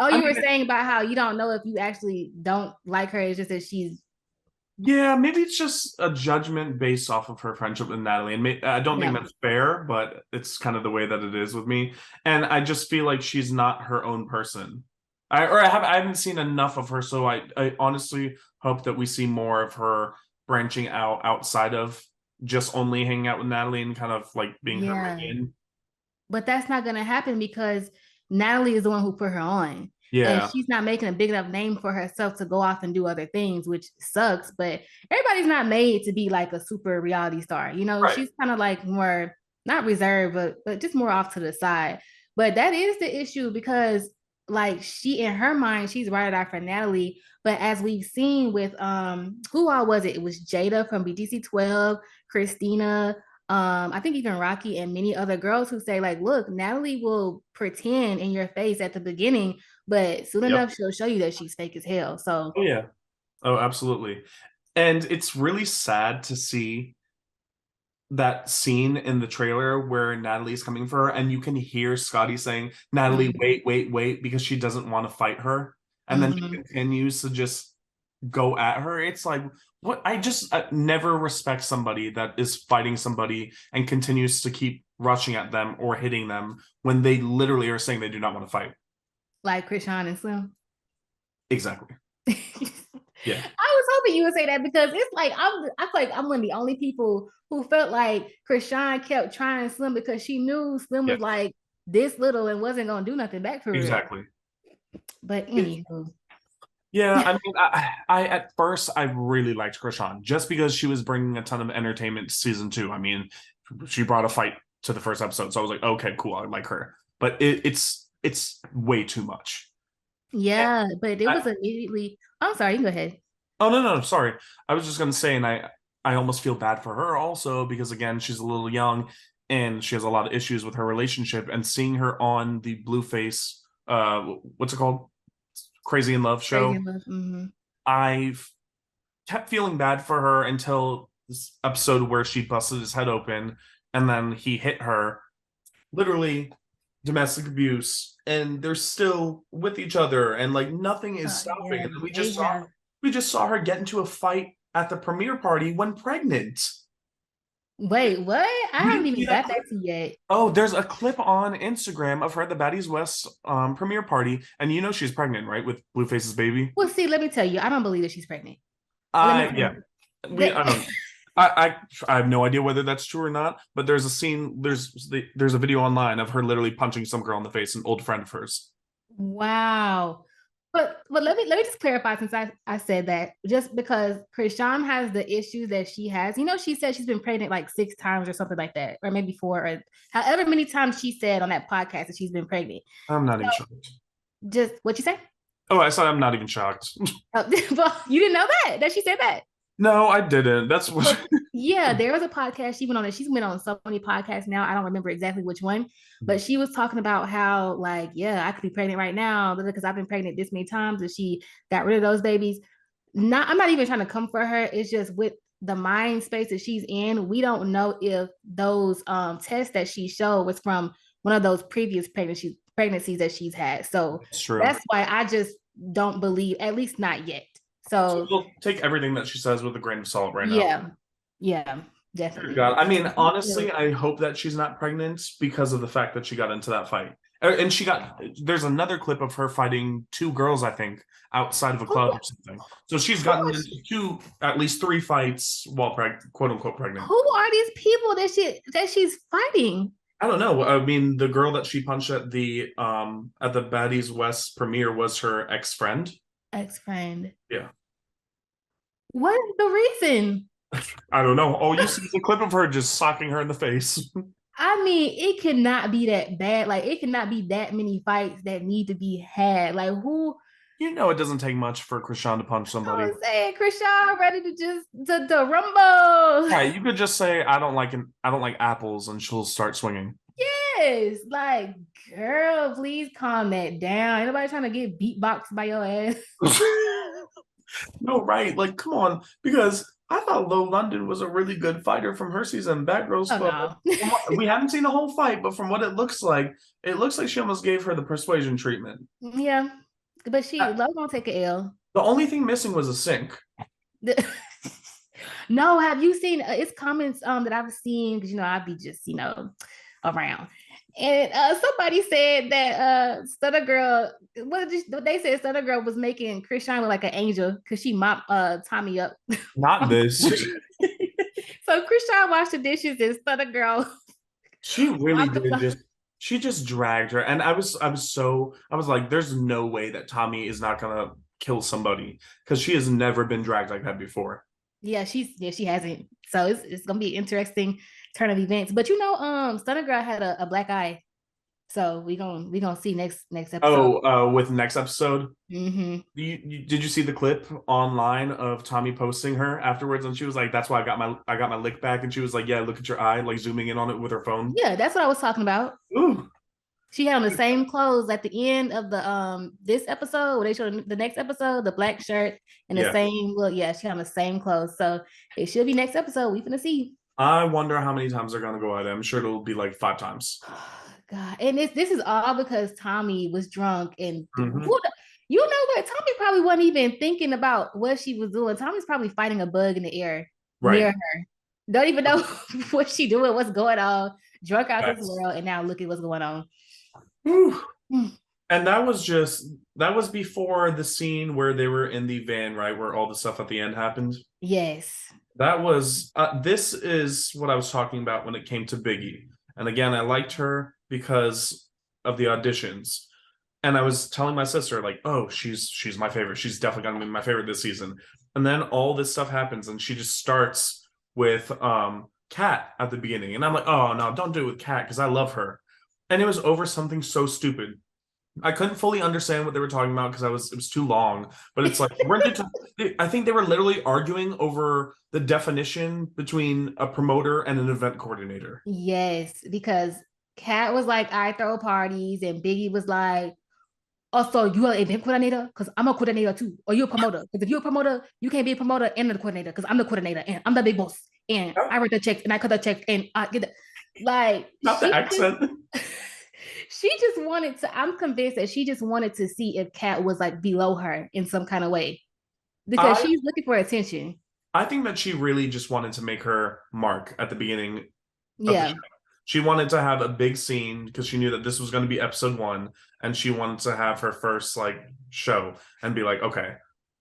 Oh, I you were mean, saying about how you don't know if you actually don't like her. It's just that she's yeah, maybe it's just a judgment based off of her friendship with Natalie. And I don't think yeah, that's fair, but it's kind of the way that it is with me. And I just feel like she's not her own person. I haven't seen enough of her, so I honestly hope that we see more of her branching out outside of just only hanging out with Natalie and kind of like being her yeah. minion. But that's not gonna happen because Natalie is the one who put her on. And Yeah, she's not making a big enough name for herself to go off and do other things, which sucks. But everybody's not made to be like a super reality star. right. She's kind of like more not reserved, but just more off to the side. But that is the issue because like she in her mind, she's right out for Natalie. But as we've seen with who all was it? It was Jada from BGC 12, Christina, I think even Rocky and many other girls who say, like, look, Natalie will pretend in your face at the beginning, but soon Yep. enough she'll show you that she's fake as hell. So Oh yeah. Oh, absolutely. And it's really sad to see that scene in the trailer where Natalie's coming for her, and you can hear Scotty saying, Natalie, mm-hmm. wait, wait, wait, because she doesn't want to fight her. And then he Mm-hmm. continues to just go at her. It's like, what? I never respect somebody that is fighting somebody and continues to keep rushing at them or hitting them when they literally are saying they do not want to fight. Like Chrisean and Slim. Exactly. Yeah. I was hoping you would say that because it's like I feel like I'm one of the only people who felt like Chrisean kept trying Slim because she knew Slim Yeah. was like this little and wasn't gonna do nothing back for real. Exactly. But It's anywho, Yeah, I mean, I at first I really liked Chrisean just because she was bringing a ton of entertainment to season two. I mean, she brought a fight to the first episode, so I was like, okay, cool, I like her. But it's way too much. And yeah, but it was I, immediately. I'm sorry, you can go ahead. oh no, sorry, I was just gonna say, and I almost feel bad for her also because again, she's a little young and she has a lot of issues with her relationship. And seeing her on the Blueface, what's it called, Crazy in Love Crazy show, in Love. Mm-hmm. I've kept feeling bad for her until this episode where she busted his head open and then he hit her, literally domestic abuse, and they're still with each other and like nothing is stopping. Yeah, And then they have. we just saw her get into a fight at the premiere party when pregnant. Wait, what? I You haven't didn't see even that got clip? that to yet. Oh, there's a clip on Instagram of her at the Baddies West premiere party, and you know she's pregnant, right, with Blueface's baby. Well, see, let me tell you, I don't believe that she's pregnant. Let me tell Yeah, you. we I don't I have no idea whether that's true or not, but there's a scene, there's a video online of her literally punching some girl in the face, an old friend of hers. Wow. But let me just clarify since I said that just because Chrisean has the issues that she has. She said she's been pregnant like 6 times or something like that, or maybe four, or however many times she said on that podcast that she's been pregnant. I'm not even So shocked. just what you say? Oh, I said I'm not even shocked. Well, you didn't know that she said that. No, I didn't. That's what. But yeah, there was a podcast she went on. She's been on so many podcasts now. I don't remember exactly which one, but she was talking about how, like, yeah, I could be pregnant right now because I've been pregnant this many times, and she got rid of those babies. I'm not even trying to come for her. It's just with the mind space that she's in, we don't know if those tests that she showed was from one of those previous pregnancies that she's had. So It's true. that's why I just don't believe, at least not yet. So So we'll take everything that she says with a grain of salt right now. yeah, yeah, Dear definitely. God. I mean, honestly, I hope that she's not pregnant because of the fact that she got into that fight. And there's another clip of her fighting two girls, I think, outside of a Who, club or something. So she's who, gotten into at least three fights while quote unquote pregnant. who are these people that she's fighting? I don't know. I mean, the girl that she punched at the Baddies West premiere was her ex-friend. Ex-friend. Yeah. What is the reason? I don't know. All you see is a clip of her just socking her in the face. I mean, it cannot be that bad. Like, it cannot be that many fights that need to be had. Like, who? You know, it doesn't take much for Chrisean to punch I somebody. was saying, Chrisean ready to just to rumble. Yeah, you could just say I don't like apples, and she'll start swinging. Yes, like, girl, please calm that down. Ain't nobody trying to get beatboxed by your ass. No, right? Like, come on, because I thought Low London was a really good fighter from her season, Batgirl's Oh Club. no. We haven't seen the whole fight, but from what it looks like she almost gave her the persuasion treatment. Yeah, but Low gonna take a L. The only thing missing was a sink. No, have you seen? It's comments that I've seen because I'd be just around. And somebody said that Stunna Girl, what they said, Stunna Girl was making Chrisean look like an angel because she mopped Tommie up. Not this. So Chrisean washed the dishes and Stunna Girl. She really did she just dragged her. And I was like, there's no way that Tommie is not gonna kill somebody because she has never been dragged like that before. Yeah, she hasn't. So it's gonna be an interesting turn of events. But Stunna Girl had a black eye. So we gonna see next episode. Oh, with next episode. Mm-hmm. Did you see the clip online of Tommie posting her afterwards? And she was like, "That's why I got my lick back." And she was like, "Yeah, look at your eye," like zooming in on it with her phone. Yeah, that's what I was talking about. Ooh. She had on the same clothes at the end of the this episode where they showed the next episode, the black shirt and the same look. Yeah, she had on the same clothes. So it should be next episode. We finna see. I wonder how many times they're gonna go at it. I'm sure it'll be like 5 times. God, and this is all because Tommie was drunk and Mhm. you know what? Tommie probably wasn't even thinking about what she was doing. Tommie's probably fighting a bug in the air near her. Don't even know what she doing, what's going on. Drunk out this world, and now look at what's going on. And that was before the scene where they were in the van, right? Where all the stuff at the end happened. Yes. That was this is what I was talking about when it came to Biggie. And again, I liked her because of the auditions. And I was telling my sister, like, oh, she's my favorite. She's definitely gonna be my favorite this season. And then all this stuff happens, and she just starts with Kat at the beginning. And I'm like, oh no, don't do it with Kat because I love her. And it was over something so stupid. I couldn't fully understand what they were talking about because it was too long. But it's like I think they were literally arguing over the definition between a promoter and an event coordinator. Yes, because Kat was like, I throw parties, and Biggie was like, oh, so you are an event coordinator? Because I'm a coordinator too. Or you're a promoter. Because if you're a promoter, you can't be a promoter and the coordinator. Because I'm the coordinator and I'm the big boss. And I write the checks and I cut the checks and I get the like not the accent. She just wanted to, I'm convinced that she just wanted to see if Kat was like below her in some kind of way. Because she's looking for attention. I think that she really just wanted to make her mark at the beginning. Yeah. She wanted to have a big scene because she knew that this was going to be episode 1, and she wanted to have her first like show and be like, okay,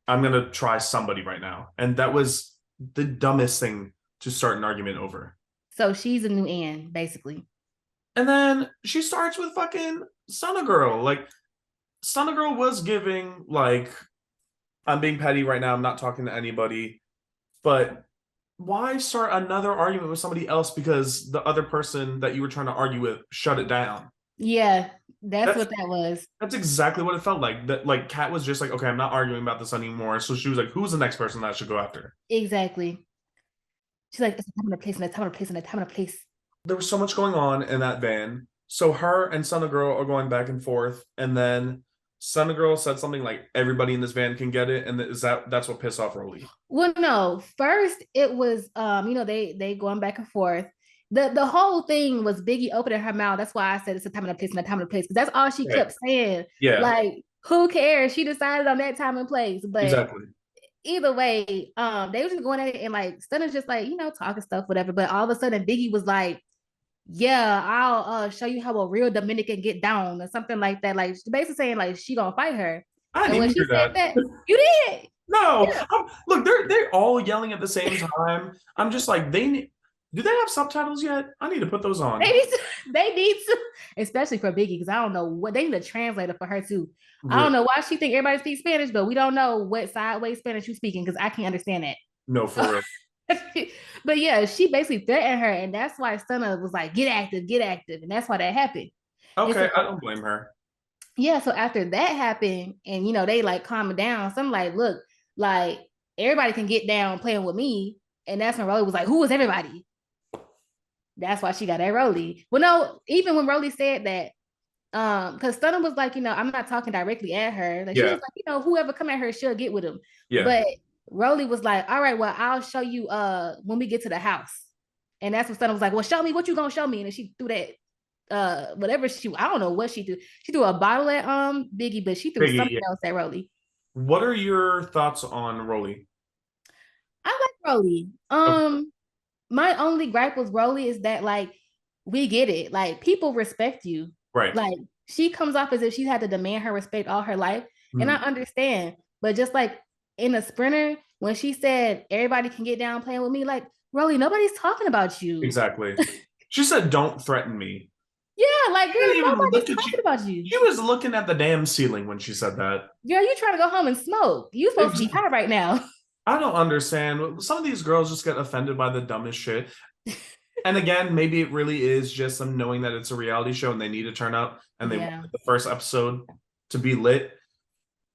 I'm going to try somebody right now. And that was the dumbest thing to start an argument over. So she's a new Anne, basically. And then she starts with fucking Stunna Girl. Like, Stunna Girl was giving, like, I'm being petty right now, I'm not talking to anybody, but why start another argument with somebody else because the other person that you were trying to argue with shut it down? Yeah, that's what that was. That's exactly what it felt like. That like Kat was just like, okay, I'm not arguing about this anymore. So she was like, who's the next person that I should go after? Exactly. She's like, it's a time and a place, and a time and a place, and a time and a place. There was so much going on in that van. So her and Stunna Girl are going back and forth, and then Stunna Girl said something like, everybody in this van can get it, and that's what pissed off Rolly. Well, no. First, it was they going back and forth, the whole thing was Biggie opening her mouth. That's why I said it's a time and a place and a time and a place, because that's all she Right. kept saying. Yeah, Like, who cares? She decided on that time and place. But exactly. either way, they were just going at it, and like Stunna's just like, talking stuff, whatever. But all of a sudden Biggie was like, yeah, I'll show you how a real Dominican get down, or something like that. Like, basically saying like she gonna fight her. I And didn't when even she hear said that. that, you did. No, Yeah. look, they're all yelling at the same time. I'm just like, they need. Do they have subtitles yet? I need to put those They on. need to, they need to, especially for Biggie, because I don't know what they need a translator for her too. I don't Really? know why she think everybody speaks Spanish, but we don't know what sideways Spanish you speaking, because I can't understand No, for that. real. But yeah, she basically threatened her, and that's why Stunna was like, get active, and that's why that happened. And Okay, so I don't blame her. yeah, so after that happened, and they like calm down. So I'm like, look, like everybody can get down playing with me, and that's when Rolly was like, who is everybody? That's why she got that Rolly. Well, no, even when Rolly said that, because Stunna was like, I'm not talking directly at her. Like, she was Yeah, like, whoever come at her, she'll get with him. yeah. But Rolly was like, all right, well, I'll show you when we get to the house. And that's when Stunna was like, well, show me what you gonna show me. And then she threw that whatever I don't know what she threw. She threw a bottle at Biggie, but she threw Biggie, something yeah. else at Rolly. What are your thoughts on Rolly? I like Rolly. Okay, My only gripe with Rolly is that like we get it. Like people respect you. right. Like she comes off as if she's had to demand her respect all her life. And I Mhm. understand. But just like in a sprinter, when she said everybody can get down playing with me, like Rolly, nobody's talking about you. Exactly. She said, "Don't threaten me." Yeah, like She girl, didn't even nobody's look at talking you. about you. She was looking at the damn ceiling when she said that. Girl, you trying to go home and smoke. You supposed to be high right now. I don't understand. Some of these girls just get offended by the dumbest shit. And again, maybe it really is just them knowing that it's a reality show and they need to turn up and they want Yeah. the first episode to be lit.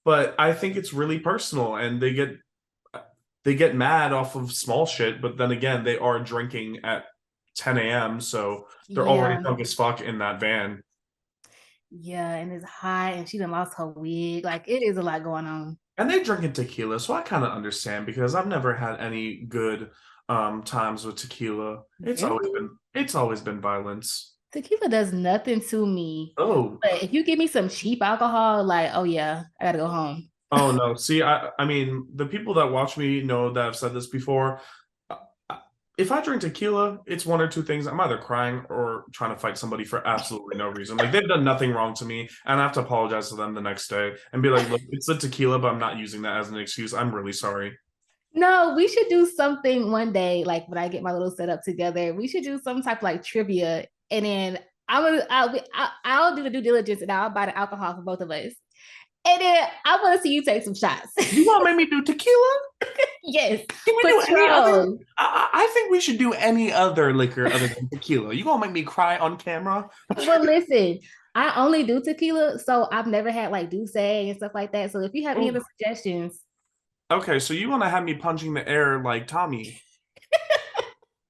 But I think it's really personal and they get mad off of small shit, but then again, they are drinking at 10 a.m. So they're already Yeah. drunk as fuck in that van. Yeah. And it's hot and she done lost her wig. Like it is a lot going on. And they're drinking tequila, so I kind of understand because I've never had any good times with tequila. Really? It's always been violence. Tequila does nothing to me. Oh, But if you give me some cheap alcohol, like, oh yeah, I gotta go home. oh no. See, I mean, the people that watch me know that I've said this before. Uh, If I drink tequila, it's one or two things. I'm either crying or trying to fight somebody for absolutely no reason. Like they've done nothing wrong to me, and I have to apologize to them the next day and be like, "Look, it's the tequila, but I'm not using that as an excuse. I'm really sorry." No, we should do something one day, like when I get my little setup together. We should do some type of like trivia, and then I'll do the due diligence and I'll buy the alcohol for both of us. And then I want to see you take some shots. You want to make me do tequila? Yes, Can we do any other? Patron. I think we should do any other liquor other than tequila. You gonna make me cry on camera? Well, listen, I only do tequila, so I've never had like Douce and stuff like that. So if you have any Oh, other suggestions, okay, so you want to have me punching the air like Tommie?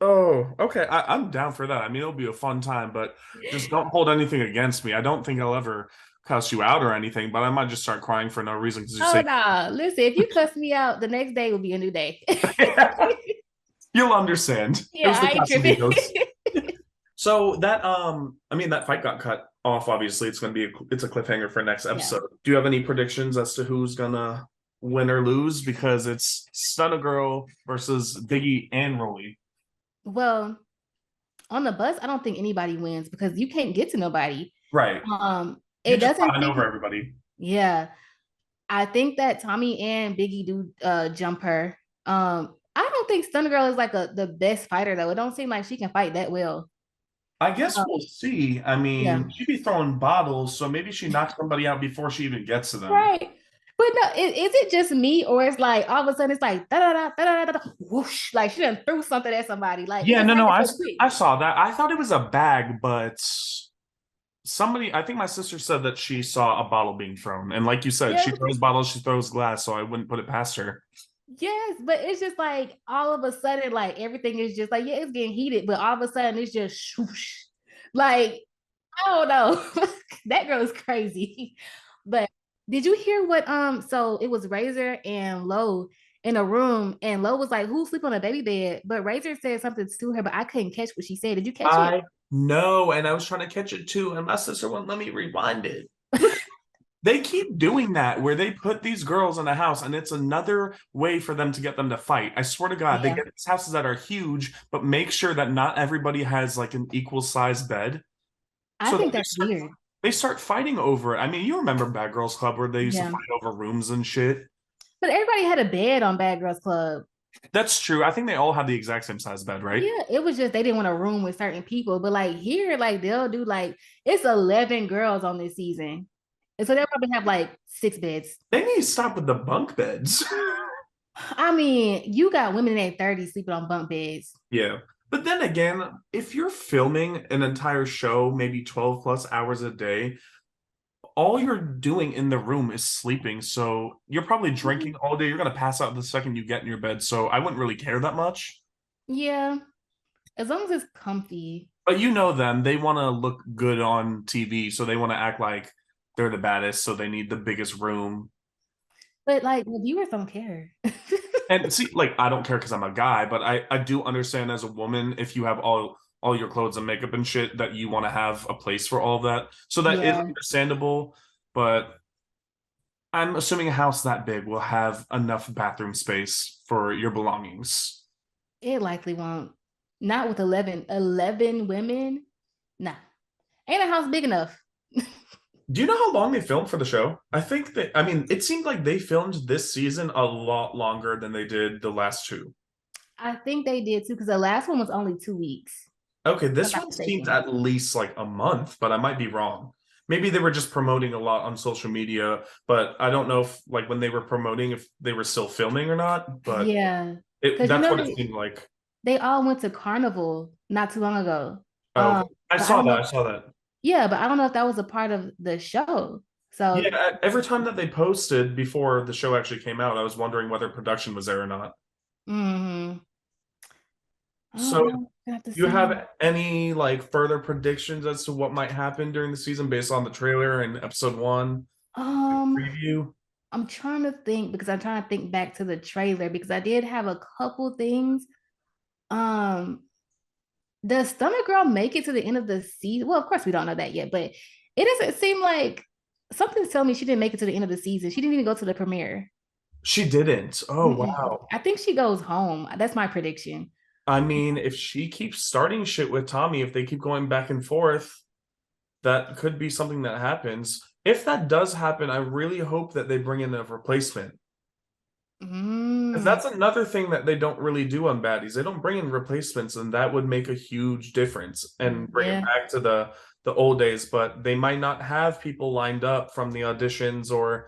Oh, okay. I'm down for that. I mean, it'll be a fun time, but just don't hold anything against me. I don't think I'll ever cuss you out or anything, but I might just start crying for no reason because you oh say no, listen, if you cuss me out, the next day will be a new day. you'll understand. It Yeah, was the I ain't tripping. Casamigos. So that I mean that fight got cut off. Obviously, it's a cliffhanger for next Yeah. episode. Do you have any predictions as to who's gonna win or lose? Because it's Stunna Girl versus Biggie and Rolly. Well, on the bus, I don't think anybody wins because you can't get to nobody. Right. It You just doesn't run over seem, everybody. yeah. I think that Tommie and Biggie do jump her. I don't think Stunner Girl is like the best fighter though. It don't seem like she can fight that well. I guess Um, we'll see. I yeah. mean, she'd be throwing bottles, so maybe she knocks somebody out before she even gets to them. Right. But no, is it just me or it's like all of a sudden it's like da da da da da da whoosh, like she done threw something at somebody. Like it Yeah, just no, no, happened so quick. I saw that. I thought it was a bag, but somebody, I think my sister said that she saw a bottle being thrown. And like you said, Yeah. she throws bottles, she throws glass, so I wouldn't put it past her. Yes, but it's just like all of a sudden, like everything is just like, yeah, it's getting heated, but all of a sudden it's just swoosh. Like, I don't know. That girl is crazy. But did you hear what so it was Razor and Lowe in a room, and Lo was like, "Who's sleeping on a baby bed?" But Razor said something to her, but I couldn't catch what she said. Did you catch it? I know, and I was trying to catch it too, and my sister wouldn't let me rewind it. They keep doing that where they put these girls in a house and it's another way for them to get them to fight. I swear to God, they Yeah, get these houses that are huge, but make sure that not everybody has like an equal size bed. I So that think that's weird. they start fighting over it. I mean, you remember Bad Girls Club where they used to Yeah, fight over rooms and shit. but everybody had a bed on Bad Girls Club. That's true. I think they all have the exact same size bed, right? Yeah, it was just they didn't want a room with certain people. But like here, like they'll do like it's 11 girls on this season. And so they'll probably have like 6 beds. They need to stop with the bunk beds. I mean, you got women in their 30s sleeping on bunk beds. Yeah. But then again, if you're filming an entire show, maybe 12 plus hours a day, all you're doing in the room is sleeping. So you're probably drinking all day. You're going to pass out the second you get in your bed. So I wouldn't really care that much. Yeah, as long as it's comfy. But you know them, they want to look good on TV. So they want to act like they're the baddest. So they need the biggest room. But like the viewers don't care. And see, like, I don't care because I'm a guy, but I do understand as a woman, if you have all your clothes and makeup and shit, that you want to have a place for all of that. So that is Yeah, understandable. But I'm assuming a house that big will have enough bathroom space for your belongings. it likely won't. Not with 11 women. Nah. Ain't a house big enough. Do you know how long they filmed for the show? I think that, I mean, it seemed like they filmed this season a lot longer than they did the last two. I think they did too, because the last one was only 2 weeks. Okay, If I'm this not one seems mistaken. at least like a month, but I might be wrong. Maybe they were just promoting a lot on social media, but I don't know if like when they were promoting if they were still filming or not, but Yeah. it Because you that's know what it seemed like. they all went to Carnival not too long ago. Oh, okay. I But I saw don't that. know. I saw that. Yeah, but I don't know if that was a part of the show. So, Yeah, every time that they posted before the show actually came out, I was wondering whether production was there or not. mhm. I don't So, know. I have to do you see. have any like further predictions as to what might happen during the season based on the trailer and episode one Um, preview? I'm trying to think because I'm trying to think back to the trailer because I did have a couple things. Um, does Stunna Girl make it to the end of the season? Well, of course we don't know that yet, but it doesn't seem like something's telling me she didn't make it to the end of the season. She didn't even go to the premiere. She didn't. Oh, Mm-mm. wow. I think she goes home. That's my prediction. I mean, if she keeps starting shit with Tommie, if they keep going back and forth, that could be something that happens. If that does happen, I really hope that they bring in a replacement. Because Mm, that's another thing that they don't really do on baddies. They don't bring in replacements, and that would make a huge difference and bring it yeah. back to the old days. But they might not have people lined up from the auditions or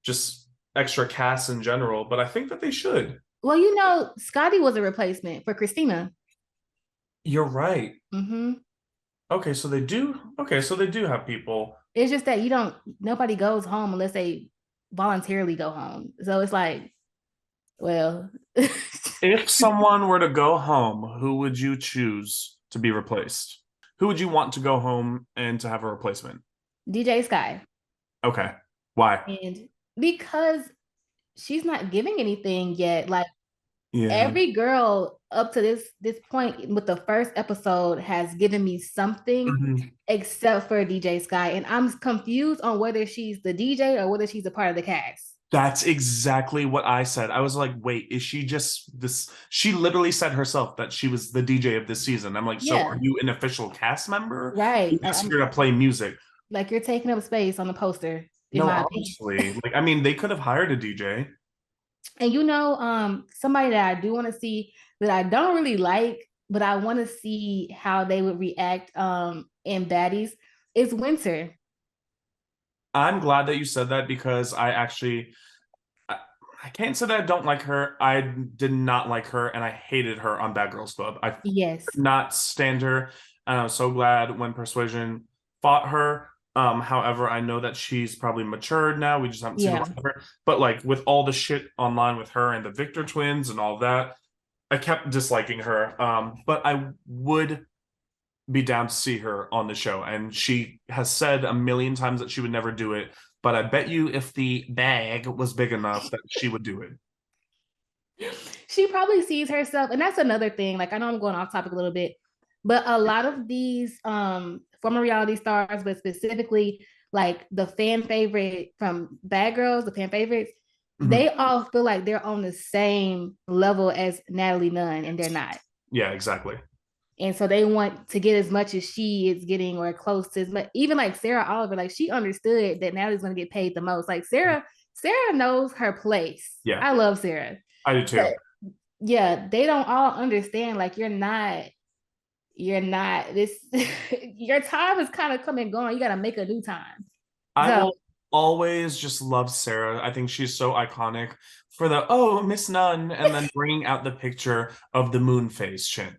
just extra casts in general. But I think that they should. Well, Scotty was a replacement for Christina. You're right. Hmm. Okay, so they do. Okay, so they do have people. It's just that nobody goes home unless they voluntarily go home. So it's like, well, If someone were to go home, who would you choose to be replaced? Who would you want to go home and to have a replacement? DJ Sky. Okay. Why? And because she's not giving anything yet, like Yeah. every girl up to this point with the first episode has given me something Mhm. except for DJ Sky. And I'm confused on whether she's the DJ or whether she's a part of the cast. That's exactly what I said. I was like, wait, is she just this? She literally said herself that she was the DJ of this season. I'm like, so are Yeah, you an official cast member? right. You're just here to play music. Like you're taking up space on the poster, in No, my opinion. honestly. Like, I mean, they could have hired a DJ. And somebody that I do want to see that I don't really like, but I want to see how they would react in Baddies is Winter. I'm glad that you said that because I, I can't say that I don't like her. I did not like her and I hated her on Bad Girls Club. I could Yes. not stand her. And I was so glad when Persuasion fought her. However, I know that she's probably matured now. We just haven't seen a Yeah. lot of her. But like with all the shit online with her and the Victor twins and all that, I kept disliking her. But I would be down to see her on the show. And she has said a million times that she would never do it. But I bet you if the bag was big enough that she would do it. she probably sees herself, and that's another thing. Like I know I'm going off topic a little bit, but a lot of these former reality stars, but specifically like the fan favorite from Bad Girls, the fan favorites, they all feel like they're on the same level as Natalie Nunn, and they're not. Yeah, exactly. And so they want to get as much as she is getting or close to as much. Even like Sarah Oliver, like she understood that Natalie's going to get paid the most. Like Sarah knows her place. Yeah, I love Sarah. I do too. But yeah, they don't all understand. Like you're not this. Your time is kind of come and gone. You got to make a new time. I will always just love Sarah. I think she's so iconic for the, oh, Miss Nunn, and then bringing out the picture of the moon phase chin.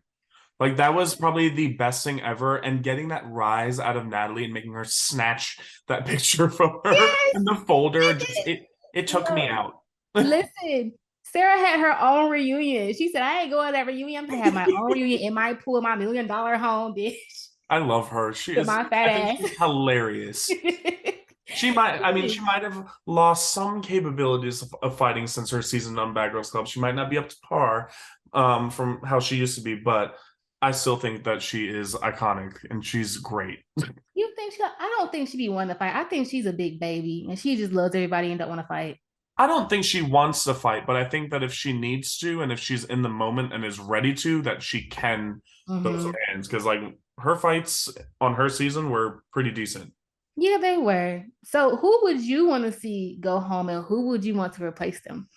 Like that was probably the best thing ever. And getting that rise out of Natalie and making her snatch that picture from her in the folder, just it took me out. Listen, Sarah had her own reunion. She said, I ain't going to that reunion. I'm gonna have my own reunion in my pool, my $1 million home, bitch. I love her. She is my fat ass. She's hilarious. She might have lost some capabilities of fighting since her season on Bad Girls Club. She might not be up to par from how she used to be, but I still think that she is iconic and she's great. You think I don't think she'd be one to fight. I think she's a big baby and she just loves everybody and don't want to fight. I don't think she wants to fight, but I think that if she needs to and if she's in the moment and is ready to, that she can those hands. Because like her fights on her season were pretty decent. Yeah, they were. So who would you want to see go home and who would you want to replace them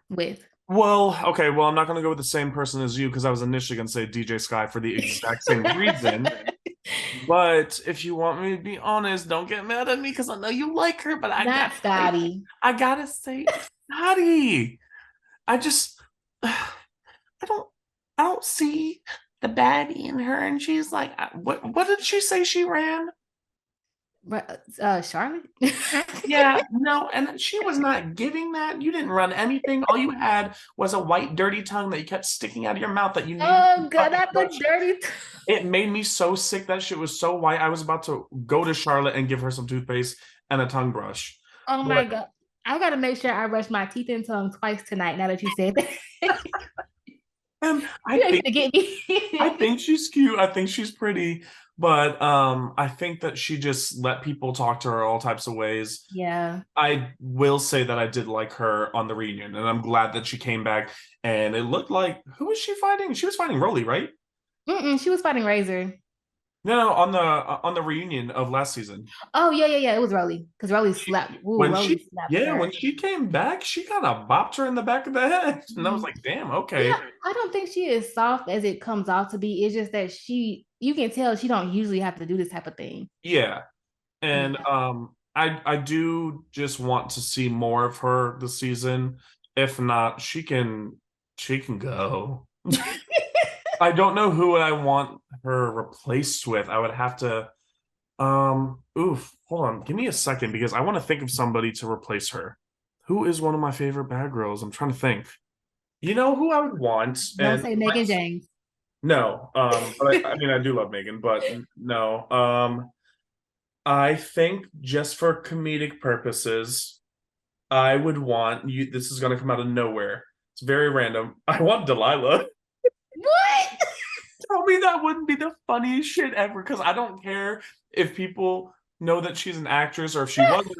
with? Well, okay, well, I'm not going to go with the same person as you because I was initially going to say DJ Sky for the exact same reason. But if you want me to be honest, don't get mad at me because I know you like her, but I gotta say Scotty. I don't see the baddie in her, and she's like, what did she say she ran? Charlotte. Yeah, no, and she was not giving that. You didn't run anything. All you had was a white dirty tongue that you kept sticking out of your mouth that you oh god, not the dirty it made me so sick. That shit was so white. I was about to go to Charlotte and give her some toothpaste and a tongue brush. Oh my god, I gotta make sure I brush my teeth and tongue twice tonight now that you said that. And I think she's cute. I think she's pretty. But I think that she just let people talk to her all types of ways. Yeah. I will say that I did like her on the reunion, and I'm glad that she came back. And it looked like, who was she fighting? She was fighting Rolly, right? She was fighting Razor. No, on the reunion of last season. Oh yeah. It was Rolly because Rolly slapped. When she came back, she kind of bopped her in the back of the head, and I was like, "Damn, okay." Yeah, I don't think she is soft as it comes off to be. It's just that you can tell she don't usually have to do this type of thing. Yeah, and I do just want to see more of her this season. If not, she can go. I don't know who I want her replaced with. I would have to hold on. Give me a second because I want to think of somebody to replace her. Who is one of my favorite bad girls? I'm trying to think. You know who I would want? Don't say Megan James. No. But I mean I do love Megan, but no. I think just for comedic purposes, I would want you. This is gonna come out of nowhere. It's very random. I want Delilah. What? Tell me that wouldn't be the funniest shit ever because I don't care if people know that she's an actress or if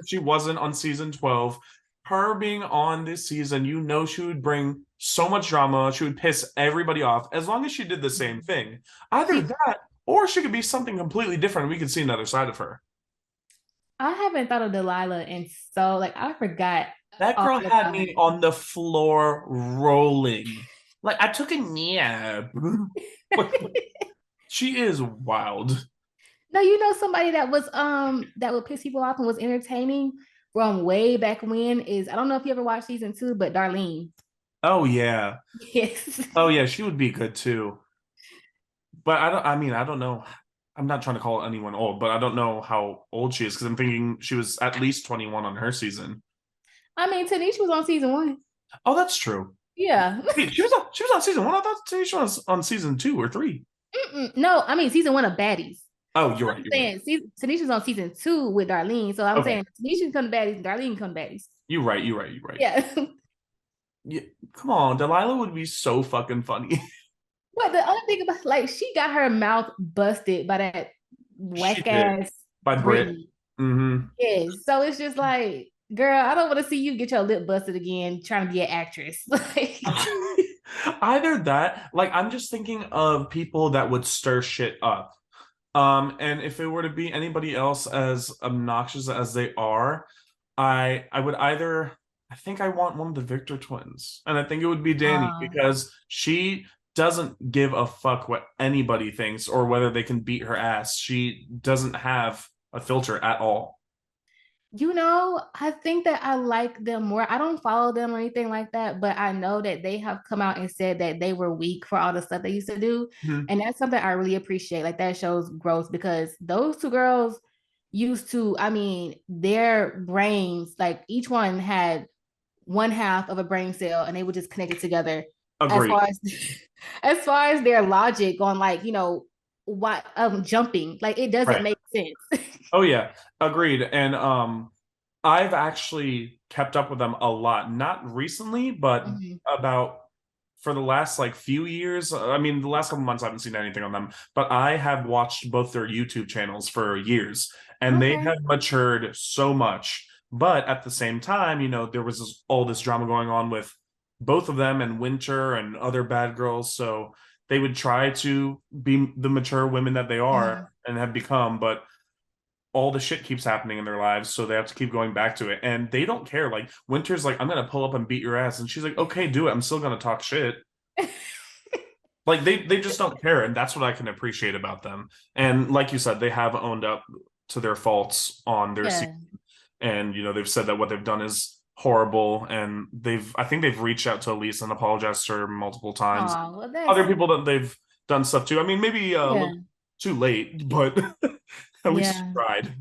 she wasn't on season 12. Her being on this season, you know she would bring so much drama. She would piss everybody off as long as she did the same thing. Either that or she could be something completely different. We could see another side of her. I haven't thought of Delilah and so I forgot. That girl had me on the floor rolling. Like I took a nap. She is wild. No, you know somebody that was that would piss people off and was entertaining from way back when is I don't know if you ever watched season 2, but Darlene. Oh yeah. Yes. Oh yeah, she would be good too. But I don't know. I'm not trying to call anyone old, but I don't know how old she is because I'm thinking she was at least 21 on her season. I mean, Tanisha was on season 1. Oh, that's true. Yeah. Wait, she was on season 1. I thought Tanisha was on season 2 or 3. No, I mean season 1 of Baddies. Oh, you're right. I'm saying Tanisha's on season 2 with Darlene, so I'm saying Tanisha can come to Baddies and Darlene can come to Baddies. You're right. Yeah. Yeah, come on, Delilah would be so fucking funny. But the other thing about like she got her mouth busted by that She whack did ass by Brit. Britney. Hmm. Yes. So it's just like, girl, I don't want to see you get your lip busted again trying to be an actress. Like, Either that, like I'm just thinking of people that would stir shit up. And if it were to be anybody else as obnoxious as they are, I would either I think I want one of the Victor twins, and I think it would be Danny uh, because she doesn't give a fuck what anybody thinks or whether they can beat her ass. She doesn't have a filter at all. I think that I like them more. I don't follow them or anything like that, but I know that they have come out and said that they were weak for all the stuff they used to do. Mhm. And that's something I really appreciate. Like that shows growth because those two girls used to, I mean, their brains, like each one had one half of a brain cell and they would just connect it together as Agreed. far as as far as their logic on like, what jumping. Like it doesn't Right. make sense. Oh yeah, agreed. And I've actually kept up with them a lot. Not recently, but Mhm. about for the last like few years. I mean, the last couple months I haven't seen anything on them, but I have watched both their YouTube channels for years, and they Okay. have matured so much. But at the same time, there was all this drama going on with both of them and Winter and other bad girls. So they would try to be the mature women that they are Mhm. and have become, but all the shit keeps happening in their lives, so they have to keep going back to it. And they don't care. Like Winter's like, I'm gonna pull up and beat your ass, and she's like, okay, do it. I'm still gonna talk shit. Like they just don't care, and that's what I can appreciate about them. And like you said, they have owned up to their faults on their season, Yeah. and they've said that what they've done is horrible, and I think they've reached out to Elise and apologized to her multiple times. Oh, well, Other that's people that they've done stuff to. I mean, maybe a yeah, little too late, but at least she yeah. tried.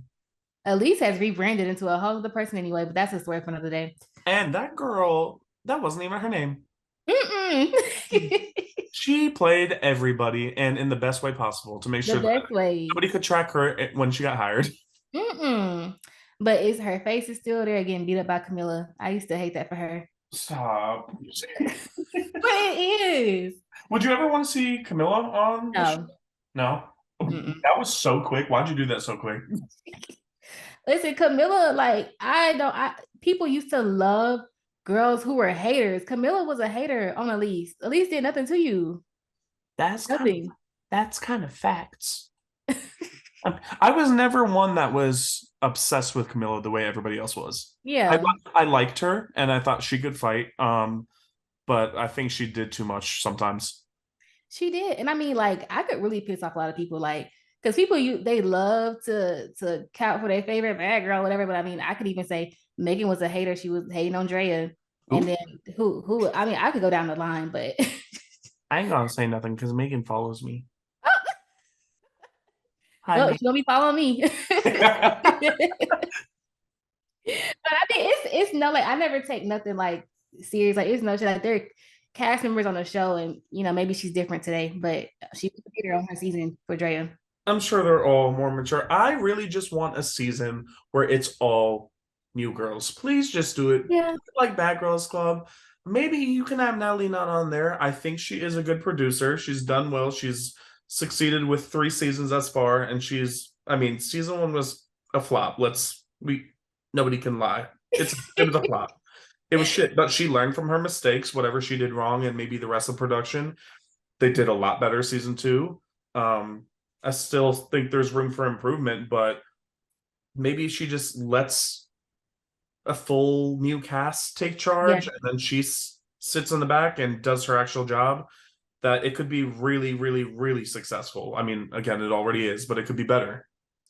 Elise has rebranded into a whole other person anyway, but that's a story for another day. And that girl, that wasn't even her name. Mm-mm. She played everybody and in the best way possible to make The sure that best way. nobody could track her when she got hired. Mm-mm. But it's her face is still there getting beat up by Camilla. I used to hate that for her. Stop. But it is. Would you ever want to see Camilla on the show? No. No. Mm-mm. That was so quick. Why'd you do that so quick? Listen, Camilla, like I don't I people used to love girls who were haters. Camilla was a hater on Elise. Elise did nothing to you. That's kind of Nothing. that's kind of facts. I was never one that was obsessed with Camilla the way everybody else was. I Yeah. I liked her and I thought she could fight. But I think she did too much sometimes. She did. And I mean, like, I could really piss off a lot of people, like, because people they love to count for their favorite bad girl, whatever. But I mean, I could even say Megan was a hater. She was hating on Drea. And Ooh, then who I mean, I could go down the line, but I ain't gonna say nothing because Megan follows me. Hi, well, she Megan. gonna be following me. But I mean, it's no like I never take nothing like serious. Like it's no shit. Like they're cast members on the show, and maybe she's different today, but she was a leader on her season for Drea. I'm sure they're all more mature. I really just want a season where it's all new girls. Please just do it. Yeah. Like Bad Girls Club. Maybe you can have Natalie not on there. I think she is a good producer. She's done well. She's succeeded with 3 seasons thus far, and I mean, season 1 was a flop. Nobody can lie. It was a flop. It was shit, but she learned from her mistakes, whatever she did wrong, and maybe the rest of production. They did a lot better season 2. Um, I still think there's room for improvement, but maybe she just lets a full new cast take Yeah. charge and then she sits in the back and does her actual job. That it could be really, really, really successful. I mean, again, it already is, but it could be better.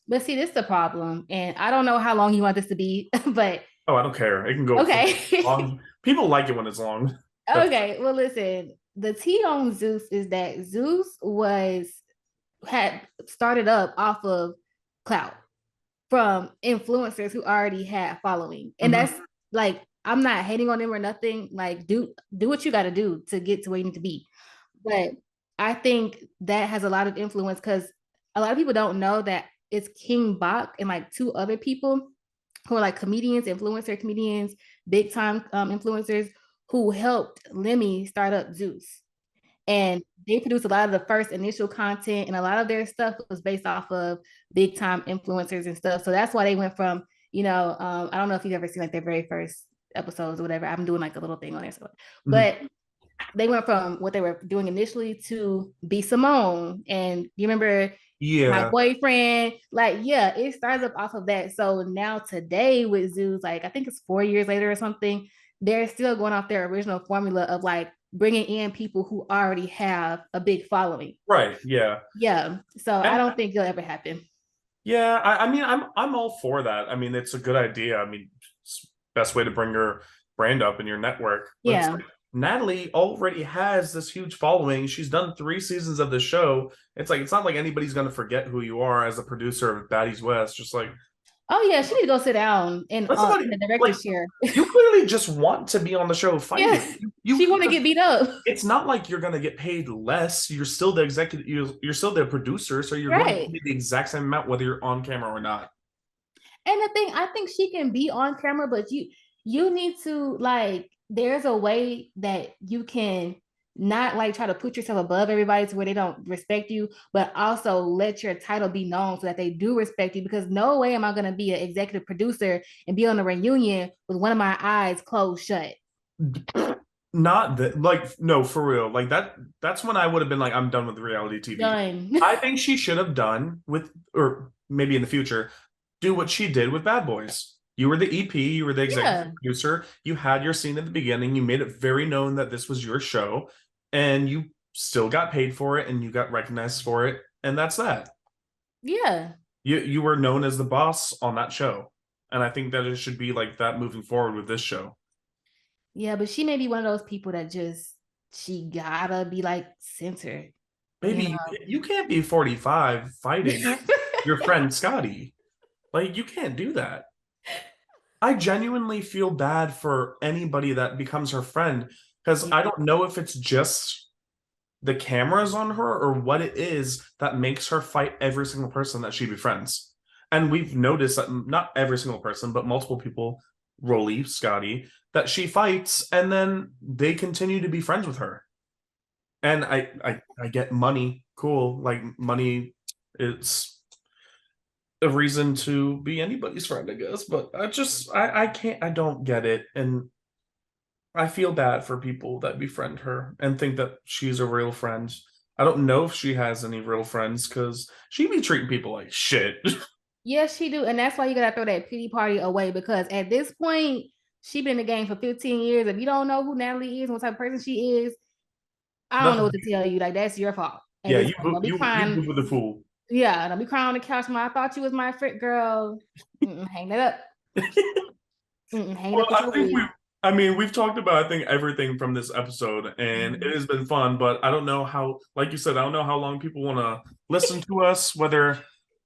But see, this is the problem. And I don't know how long you want this to be, but Oh, I don't care. It can go for okay. long. People like it when it's long. That's Okay. Well, listen, the tea on Zeus is that Zeus had started up off of clout from influencers who already had following. And Mhm. that's like I'm not hating on them or nothing. Like do what you gotta do to get to where you need to be. But I think that has a lot of influence because a lot of people don't know that it's King Bach and like two other people who are like comedians, influencer comedians, big time influencers who helped Lemmy start up Zeus. And they produced a lot of the first initial content, and a lot of their stuff was based off of big time influencers and stuff. So that's why they went from, I don't know if you've ever seen like their very first episodes or whatever. I'm doing like a little thing on there. But they went from what they were doing initially to Be Simone. And you remember My Boyfriend? Like, yeah, it starts up off of that. So now today with Zeus, like I think it's 4 years later or something, they're still going off their original formula of like bringing in people who already have a big following. Right. Yeah. Yeah. So I don't think it'll ever happen. Yeah. I mean, I'm all for that. I mean, it's a good idea. I mean, it's best way to bring your brand up in your network. But Yeah. like, Natalie already has this huge following. She's done 3 seasons of the show. It's like, it's not like anybody's going to forget who you are as a producer of Baddies West. Just like, oh yeah, she need to go sit down in the director's chair. You clearly just want to be on the show fighting. Yeah. She want to get beat up. It's not like you're going to get paid less. You're still the executive. You're still the producer, so you're going to pay the exact same amount whether you're on camera or not. And the thing, I think she can be on camera, but you need to like. There's a way that you can not like try to put yourself above everybody to where they don't respect you, but also let your title be known so that they do respect you. Because no way am I going to be an executive producer and be on a reunion with one of my eyes closed shut. Not that, like, no, for real. Like that's when I would have been like, I'm done with reality TV. Done. I think she should have done with, or maybe in the future, do what she did with Bad Boys. You were the EP, you were the executive producer, you had your scene at the beginning, you made it very known that this was your show, and you still got paid for it, and you got recognized for it, and that's that. Yeah. You were known as the boss on that show, and I think that it should be like that moving forward with this show. Yeah, but she may be one of those people that she gotta be like censored. Baby, you can't be 45 fighting your friend Scotty. Like, you can't do that. I genuinely feel bad for anybody that becomes her friend, because I don't know if it's just the cameras on her or what it is that makes her fight every single person that she befriends. And we've noticed that not every single person, but multiple people, Rolly, Scotty, that she fights, and then they continue to be friends with her. And I get money, cool. Like, money, it's a reason to be anybody's friend, I guess. But I can't, I don't get it. And I feel bad for people that befriend her and think that she's a real friend. I don't know if she has any real friends, because she be treating people like shit. Yes, she do. And that's why you gotta throw that pity party away, because at this point, she been in the game for 15 years. If you don't know who Natalie is, what type of person she is, I don't know what to tell you. Like, that's your fault. And yeah, you with the fool. Yeah, don't be crying on the couch. I thought you was my friend, girl. Hang that up. Hang well, up. I mean, we've talked about, I think, everything from this episode, and it has been fun, but I don't know how, like you said, I don't know how long people want to listen to us, whether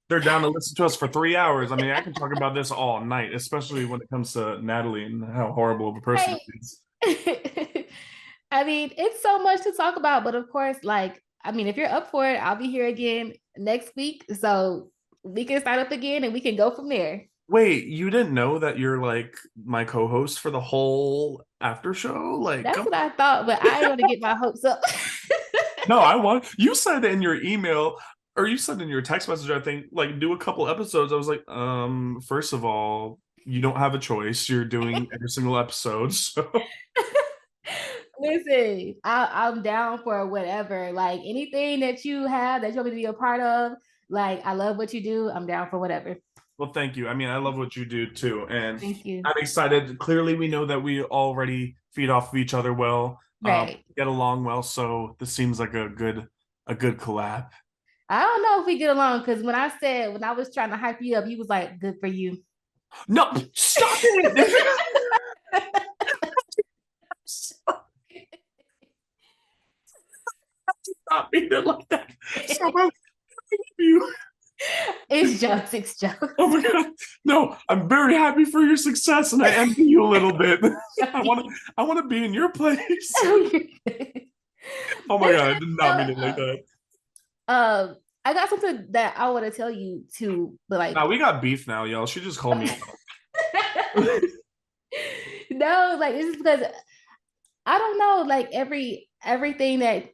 they're down to listen to us for 3 hours. I mean, I can talk about this all night, especially when it comes to Natalie and how horrible of a person she is. I mean, it's so much to talk about, but of course, like, I mean, if you're up for it, I'll be here again next week. So we can start up again and we can go from there. Wait, you didn't know that you're like my co-host for the whole after show? Like, that's what I thought, but I want to get my hopes up. No, you said in your email, or you said in your text message, I think, like, do a couple episodes. I was like, first of all, you don't have a choice. You're doing every single episode. So listen, I'm down for whatever. Like, anything that you have that you want me to be a part of, like, I love what you do. I'm down for whatever. Well, thank you. I mean, I love what you do too. And thank you. I'm excited. Clearly, we know that we already feed off of each other well, right? Get along well. So this seems like a good collab. I don't know if we get along, because when I was trying to hype you up, you was like, good for you. No, stop it. Stop being like that. Stop you. It's jokes. Oh my god. No, I'm very happy for your success, and I envy you a little bit. I want to be in your place. Oh my god, I did not mean it like that. I got something that I want to tell you too, but like, nah, we got beef now, y'all. She just called me. No, like, this is because I don't know, like everything that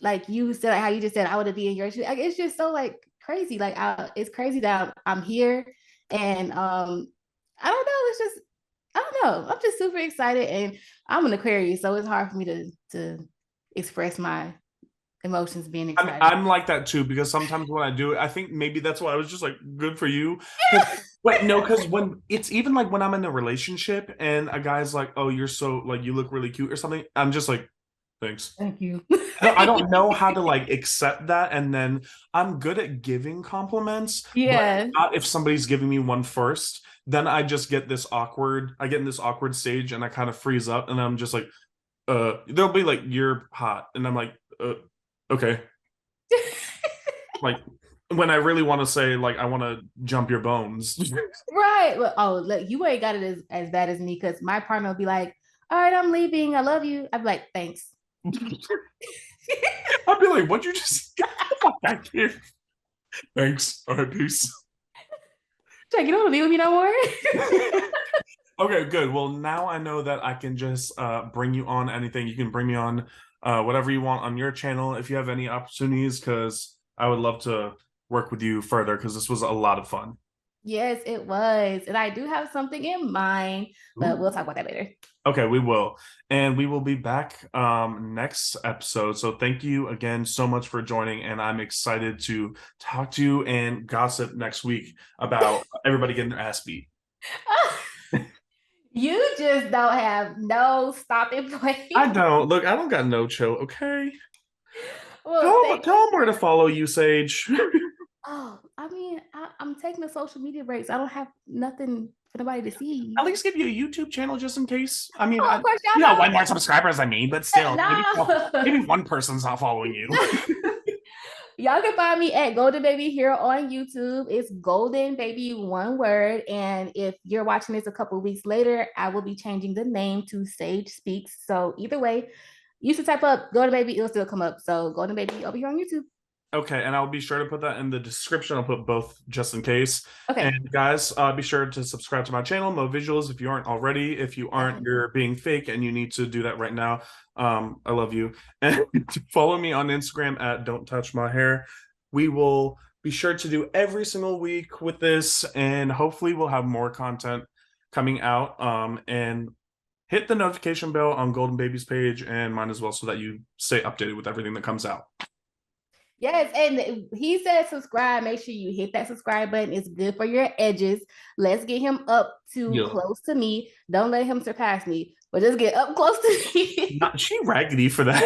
like you said, like how you just said I would be in your shoes. Like it's just so like crazy. Like it's crazy that I'm here, and I don't know. It's just I don't know. I'm just super excited, and I'm an Aquarius, so it's hard for me to express my emotions being excited. I'm like that too because sometimes when I do it, I think maybe that's why I was just like, good for you. Wait, no, because when it's even like when I'm in a relationship and a guy's like, "Oh, you're so like you look really cute" or something, I'm just like, thanks. Thank you. I don't know how to like accept that, and then I'm good at giving compliments, but Yeah. not if somebody's giving me one first. Then I just get this awkward. I get in this awkward stage, and I kind of freeze up, and I'm just like, they'll be like, "You're hot," and I'm like, okay. Like when I really want to say, like, I want to jump your bones. Right. Well, oh, look, you ain't got it as bad as me because my partner will be like, "All right, I'm leaving. I love you." I'd be like, "Thanks." I'd be like, "What you just get the fuck back here?" Thanks. All right, peace. Like, you don't want to be with me no more. Okay, good. Well, now I know that I can just bring you on anything. You can bring me on whatever you want on your channel if you have any opportunities, because I would love to work with you further because this was a lot of fun. Yes, it was. And I do have something in mind, but Ooh. we'll talk about that later. Okay, we will. And we will be back next episode. So thank you again so much for joining. And I'm excited to talk to you and gossip next week about everybody getting their ass beat. You just don't have no stopping point. I don't. Look, I don't got no chill, okay? Well, thank Tell them where to follow you, Sage. Oh, I mean, I'm taking the social media breaks. I don't have nothing for nobody to see. At least give you a YouTube channel just in case. I mean, Oh, of course, y'all you got know. way more subscribers than me, but still, No. maybe one person's not following you. Y'all can find me at GoldenBaby here on YouTube. It's GoldenBaby, one word. And if you're watching this a couple of weeks later, I will be changing the name to Sage Speaks. So either way, you should type up GoldenBaby, it'll still come up. So GoldenBaby over here on YouTube. Okay, and I'll be sure to put that in the description. I'll put both just in case. Okay. And guys, be sure to subscribe to my channel, Mo Visuals, if you aren't already. If you aren't, you're being fake, and you need to do that right now. I love you. And follow me on Instagram at Donttouchmaher. We will be sure to do every single week with this, and hopefully we'll have more content coming out. And hit the notification bell on GoldenBaby's page and mine as well, so that you stay updated with everything that comes out. Yes, and he said subscribe. Make sure you hit that subscribe button. It's good for your edges. Let's get him up to close to me. Don't let him surpass me, but just get up close to me. Not she raggedy for that.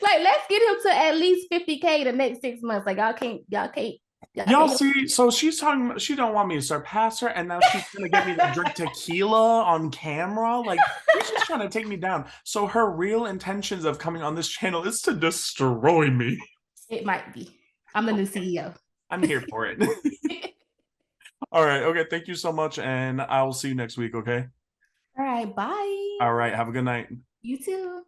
Like, let's get him to at least 50K the next 6 months. Like, Y'all see, so she's talking, she don't want me to surpass her, and now she's gonna get me to drink tequila on camera. Like, she's just trying to take me down. So her real intentions of coming on this channel is to destroy me. It might be. I'm the new CEO. I'm here for it. All right, okay, thank you so much, and I will see you next week, okay? All right, bye. All right, have a good night. You too.